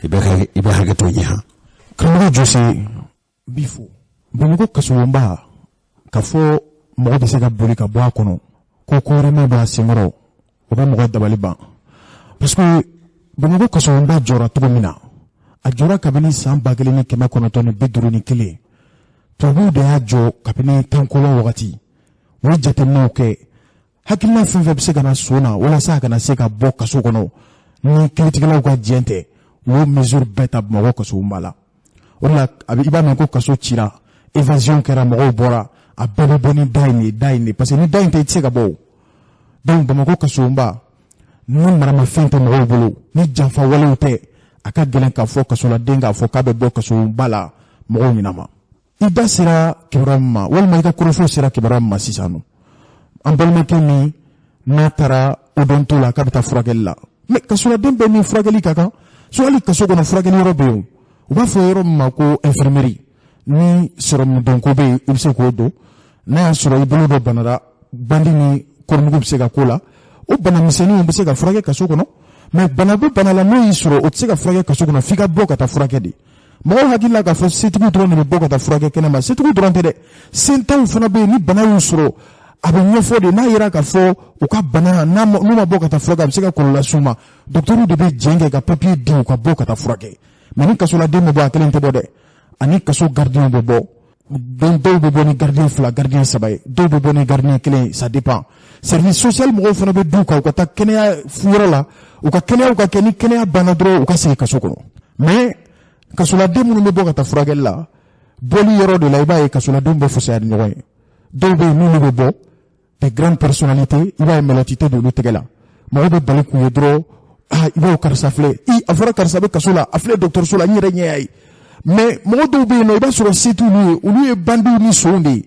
i bɛ hakɛto ɲɛ han karamɔgɔ Jose bi fo Bamakɔ kasobonba ka fɔ mɔgɔ bɛ se ka boli ka bɔ a kɔnɔ ko kɔrɛmɛ b'a senkɔrɔ o bɛ mɔgɔ dabali ban parce que Bamakɔ kasobonba jɔra cogo min na a jɔra kabini san 1951 tubabuw de y'a jɔ kabini tankolon wagati o ye jateminɛw kɛ hakilina fɛn fɛn bɛ se ka na so na walasa a kana se ka bɔ kaso kɔnɔ ni kiiritigɛlaw ka diɲɛ tɛ u y'o mesure bɛɛ ta Bamakɔ kasobonba la o de la i b'a mɛn ko kaso cira évasion kɛra mɔgɔw bɔra a bɛɛ bɛ bɔ ni da in de parce que ni da in tɛ i tɛ se ka bɔ donc Bamakɔ kasobonba ni maramafɛn tɛ mɔgɔw bolo ni janfa walew tɛ a ka gɛlɛn k'a fɔ kasoladen k'a fɔ k'a bɛ bɔ kasobonba la mɔgɔw ɲɛnama i da sera kibaruya min ma walima i ka kɔrɔfɔ sera kibaruya min ma sisan nɔ an balimakɛ min n'a taara odonto la k'a bɛ taa furakɛli la mais kasoladen bɛɛ ni furakɛli ka kan so hali kaso kɔnɔ furakɛli yɔrɔ bɛ yen u b'a fɔ yɔrɔ min ma ko infirmerie ni sɔrɔmu dɔnko bɛ yen i bɛ se k'o don n'a y'a sɔrɔ i bolo dɔ banara bandi ni kɔrɔmugu bɛ se ka k'o la o banamisɛnninw bɛ se ka furakɛ kaso kɔnɔ mais bana bɛ bana la n'o y'i sɔrɔ o tɛ se ka furakɛ kaso kɔnɔ f'i ka bɔ ka taa furakɛ de mɔgɔw hakili la k'a fɔ setigiw dɔrɔn de bɛ bɔ ka taa furakɛ kɛnɛma setigiw dɔrɔn tɛ dɛ sentanw fana bɛ yen ni bana y'u sɔrɔ a bɛ ɲɛfɔ de n'a yera k'a fɔ u ka bana n'u ma bɔ ka taa furakɛ a bɛ se ka kɔlɔlɔ las'u ma dɔgɔtɔrɔw de bɛ jɛn kɛ ka papiye di u ka bɔ ka taa furakɛ mais ni kasoladen bɛ bɔ a kelen tɛ bɔ dɛ ani kaso gardien bɛ bɔ dɔw bɛ bɔ ni gardien 2 gardien 3 ye dɔw bɛ bɔ ni gardien 1 ça dépend service social mɔgɔw fana bɛ d'u kan u ka taa kɛnɛya yɔrɔ la u ka kɛnɛyaw ka kɛ ni kɛnɛya banna dɔrɔn u ka segin kaso kɔnɔ mais kasoladen minnu bɛ bɔ ka taa furakɛli la bɔli yɔrɔ de la i b'a ye kasoladenw bɛ fusaya ni ɲɔgɔn ye dɔw bɛ yen n'olu bɛ bɔ des grandes personnalités i b'a ye mɛlɛti tɛ don olu tɛgɛ la mɔgɔ bɛ bali k'u ye dɔrɔn i b'o karisa filɛ a fɔra karisa bɛ kaso la a filɛ dɔgɔtɔrɔso la n yɛrɛ ɲɛ y'a ye mais mɔgɔ dɔw bɛ yen nɔ i b'a sɔrɔ se t'olu ye olu ye bandiw ni sonw de ye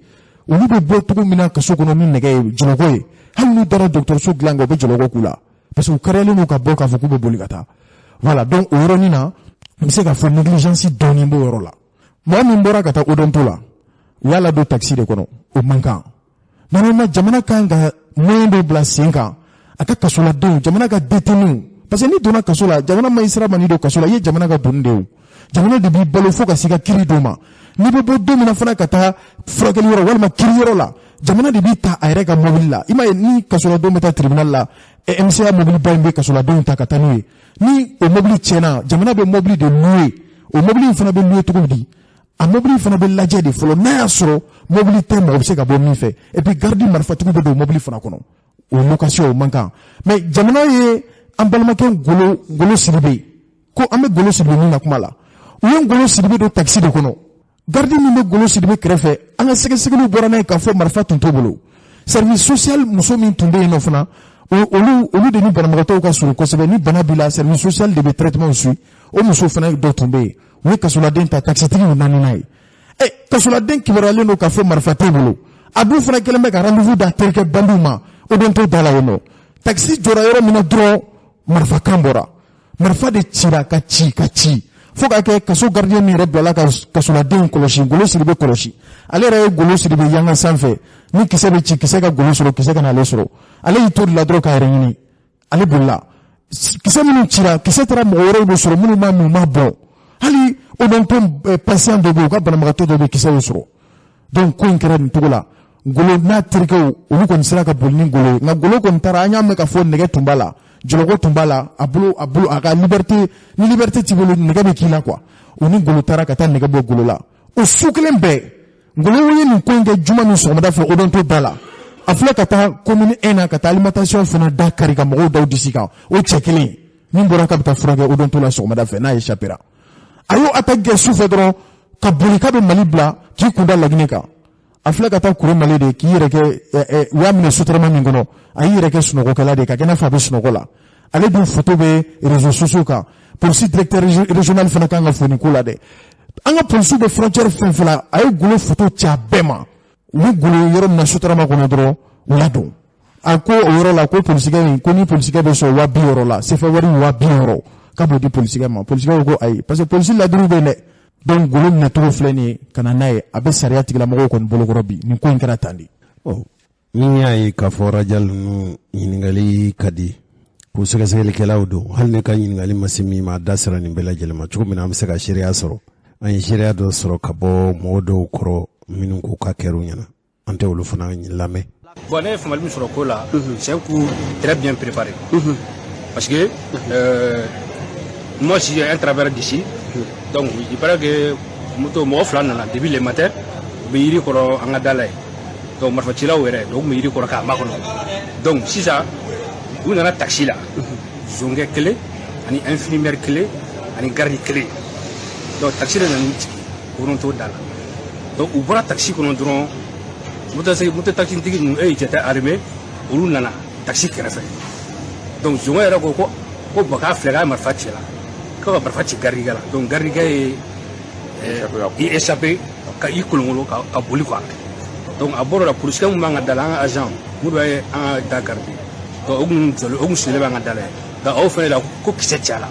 olu bɛ bɔ cogo min na kaso kɔnɔ ni nɛgɛ ye jɔlɔkɔ ye hali n'u taara dɔgɔtɔrɔso dilan kɛ u bɛ jɔlɔkɔ k'u la parce que u kariyalen n'u ka bɔ k'a fɔ k'u bɛ boli ka taa voilà donc o yɔrɔnin na n bɛ se k'a fɔ négligence dɔɔnin b'o yɔrɔ la mɔgɔ min bɔra ka taa odonto la u y'a ladon taxi de kɔnɔ o man kan maintenant jamana kan ka moyen dɔ bila sen kan a ka kasoladenw jamana ka détenus parce que n'i donna kaso la jamana ma i sira ma n'i don kaso la i ye jamana ka donni de ye jamana de b'i balo fo ka se ka kiiri d'o ma n'i bɛ bɔ don min na fana ka taa furakɛli yɔrɔ walima kiiri yɔrɔ la jamana de b'i ta a yɛrɛ ka mobili la i m'a ye ni kasoladenw bɛ taa tribunal la MCA mobili ba in bɛ kasoladenw ta ka taa n'u ye ni o mobili tiɲɛna jamana bɛ mobili de louer o mobili in fana bɛ louer cogo di a mobili fana bɛ lajɛ de fɔlɔ n'a y'a sɔrɔ mobili tɛ mɔgɔ bɛ se ka bɔ min fɛ et puis garde marifatigiw bɛ don mobili fana kɔnɔ o location o man kan mais jamana ye an balimakɛ Ngolo Sidibe ko an bɛ Ngolo Sidibe min na kuma la u ye Ngolo Sidibe don taxi de kɔnɔ garde min bɛ Ngolo Sidibe kɛrɛfɛ an ka sɛgɛsɛgɛliw bɔra n'a ye k'a fɔ marifa tun t'o bolo service social muso min tun bɛ yen nɔ fana olu de ni banabagatɔw ka surun kosɛbɛ ni bana b'i la service social de bɛ traitement suit o muso fana dɔ tun bɛ yen u ye kasoladen ta taxitigiw naani n'a ye kasoladen kibaruyalen don k'a fɔ marifa t'o bolo a dun fana kɛlen bɛ ka rendez-vous da terikɛ bandiw ma o don t'o da la yen nɔ taxi jɔra yɔrɔ min na dɔrɔn marifa kan bɔra marifa de cira ka ci fo ka kɛ kaso gardien min yɛrɛ bilala ka kasoladen kɔlɔsi Ngolo Sidibe kɔlɔsi ale yɛrɛ ye Ngolo Sidibe yanga sanfɛ ni kisɛ bɛ ci kisɛ ka Ngolo sɔrɔ kisɛ ka n'ale sɔrɔ ale y'i to de la dɔrɔn k'a yɛrɛ ɲini ale bolila kisɛ minnu cira kisɛ taara mɔgɔ wɛrɛw de sɔrɔ minnu m'a min u m'a bɔ hali odonto patient dɔ bɛ yen u ka banabagatɔ dɔ bɛ kisɛ y'o sɔrɔ donc ko in kɛra nin cogo la Ngolo n'a terikɛw olu kɔni sera ka boli ni Ngolo ye nka Ngolo kɔni taara an y'a mɛn k'a fɔ nɛgɛ tun b'a la jɔlɔkɔ tun b'a la a bolo a ka liberté ni liberté t'i bolo nɛgɛ bɛ k'i la quoi o ni Ngolo taara ka taa nɛgɛ bɔ Ngolo la o su kelen bɛɛ Ngolo ye nin ko in kɛ juma min sɔgɔmada fɛ odonto da la a filɛ ka taa commune 1 na ka taa alimentation fana da kari ka mɔgɔw daw disi kan o cɛ kelen min bɔra k'a bɛ taa furakɛ odonto la sɔgɔmada fɛ n'a échappera a y'o attaque su fɛ dɔrɔn ka boli k'a bɛ Mali bila k'i kun da Laginɛ kan a filɛ ka taa kure Mali de k'i yɛrɛ kɛ u y'a minɛ sotarama min kɔnɔ a y'i yɛrɛ kɛ sunɔgɔkɛla de ka kɛ n'a fɔ a bɛ sunɔgɔ la ale dun photo bɛ réseaux sociaux kan police directeur régional fana kan ka foni ko la dɛ an ka policiers bɛ frontière fɛn fɛn la a ye Ngolo photo ci a bɛɛ ma u ye Ngolo yɔrɔ min na sotarama kɔnɔ dɔrɔn u y'a dɔn a ko o yɔrɔ la ko polisikɛ in ko ni polisikɛ bɛ sɔn 200 la CFA wari 200 k'a b'o di polisikɛ ma polisikɛ ko ayi parce que polisi ladiriw bɛ yen dɛ donc Ngolo minɛcogo filɛ nin ye ka na n'a ye a bɛ sariya tigilamɔgɔw kɔni bolokɔrɔ bi nin ko in kɛra tan de. ni y'a ye k'a fɔ radial ninnu ɲininkali ka di ko sɛgɛsɛgɛlikɛlaw don hali ne ka ɲininkali ma se min ma a da sera nin bɛɛ lajɛlen ma cogo min na an bɛ se ka seereya sɔrɔ an ye seereya dɔ sɔrɔ ka bɔ mɔgɔ dɔw kɔrɔ minnu k'u ka kɛr'u ɲɛna an tɛ olu fana lamɛn. Bon, ne ye faamali min sɔrɔ ko la c'est un coup très bien préparé parce que moi si j'ai un travailleur d'ici donc il paraît que mɔgɔ fila nana depuis le matin u bɛ yiri kɔrɔ an ka da la ye donc marifacilaw yɛrɛ donc u bɛ yiri kɔrɔ k'a makɔnɔ donc sisan u nana taxi la zɔnkɛ kelen ani infirmière kelen ani garde kelen donc taxi de nana jigin Oronto da la donc u bɔra taxi kɔnɔ dɔrɔn moto taxi tigi ninnu e cɛ tɛ armé olu nana taxi kɛrɛfɛ donc zɔnkɛ yɛrɛ ko bɔn k'a filɛ k'a ye marifa ci la k'a ka marifa ci gardigɛ la donc gardigɛ ye i échappé ka i kolonkolon ka boli quoi donc a bɔra la polisikɛ min b'an ka da la an ka agent minnu bɛ an ka da garde donc o kun sigilen b'an ka da la ye donc aw fana la ko kisɛ ci a la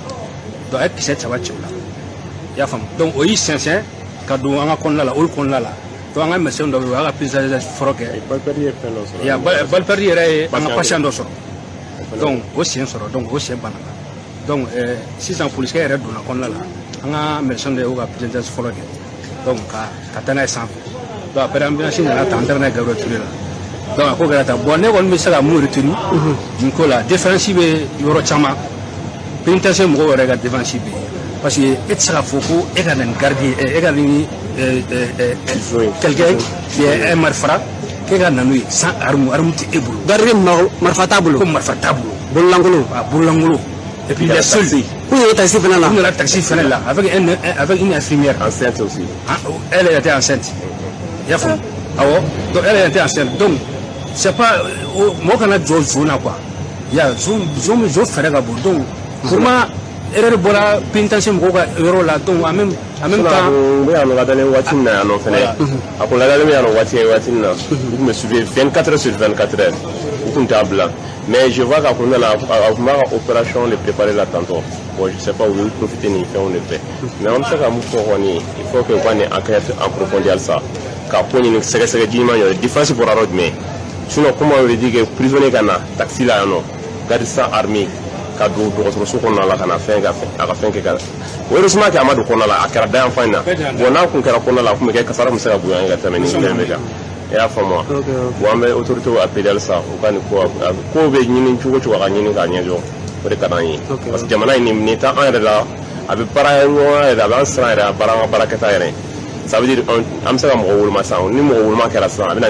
donc a ye kisɛ saba ci o la i y'a faamu donc o y'i sɛnsɛn ka don an ka kɔnɔna la olu kɔnɔna la donc an ka médecin dɔ bɛ yen o y'a ka prise fɔlɔ kɛ balle perdue yɛrɛ ye an ka patient dɔ sɔrɔ donc o sen sɔrɔ donc o sen banna donc sisan polisikɛ yɛrɛ donna kɔnɔna la an ka médecin dɔ y'o ka prise fɔlɔ kɛ donc ka taa n'a ye sanfɛ donc après ambulance nana ta an taara n'a ye Gabriel Touré la donc a ko kɛra tan bon ne kɔni bɛ se ka mun retenu nin ko la différence bɛ yɔrɔ caman pénitentiaire mɔgɔw yɛrɛ ka différence bɛ yen parce que e tɛ se k'a fɔ ko e ka na nin gardien e ka nin quelqu'un qui est un marifara k'e ka na n'o ye sans arme tɛ e bolo. gardien marifa t'a bolo. ko marifa t'a bolo. bololankolon. bololankolon. et puis les seuls. Où est taxi fana là? Où est la taxi fana là avec une infirmière. Enceinte aussi. Elle était enceinte. Il y a fond. Ah ouais. Donc elle était enceinte. Donc c'est pas moi quand on a joué quoi. Il y a zo faire la boule. Donc pour moi erreur bola pénitentiaire mɔgɔw ka yɔrɔ la donc en même temps n bɛ yan nɔ ka dalen waati min na yan nɔ fɛnɛ a kun ladalen bɛ yan nɔ waati min na u tun bɛ suivre 24 heures sur 24 heures u tun t'a bila mais je vois k'a kun nana a kun b'a ka opération de préparer la tantôt bon je sais pas u bɛ profiter nin fɛnw de fɛ mais an bɛ se ka mun fɔ kɔni il faut que u ka nin enquête approfondie halisa ka ko ɲini sɛgɛsɛgɛ ɲuman yɔrɔ différence bɔra yɔrɔ jumɛn sinon comme on le dit que prisonnier ka na taxi la yan nɔ garde sans armée ka don dɔgɔtɔrɔso kɔnɔna la ka na fɛn a ka fɛn kɛ ka heureusement que a ma don kɔnɔna la a kɛra dayan fan in na bon n'a kun kɛra kɔnɔna la a kun bɛ kɛ kasara min bɛ se ka bonya ka tɛmɛ nin fɛn bɛ kan i y'a faamu wa bon an bɛ autorité appelé halisa u ka nin ko bɛ ɲini cogo cogo a ka ɲini k'a ɲɛjɔ o de ka d'an ye parce que jamana in nin tɛ an yɛrɛ la a bɛ baara ɲɔgɔn yɛrɛ a bɛ an siran yɛrɛ a baara an ka baarakɛta yɛrɛ ça veut dire an bɛ se ka mɔgɔ woloma sisan ni mɔgɔ woloma kɛra sisan a bɛna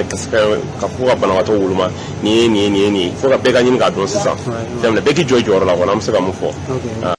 ka fɔ ka banabagatɔ woloma nin ye fo ka bɛɛ ka ɲini k'a dɔn sisan bɛɛ k'i jɔ i jɔyɔrɔ la kɔni an bɛ se ka mun fɔ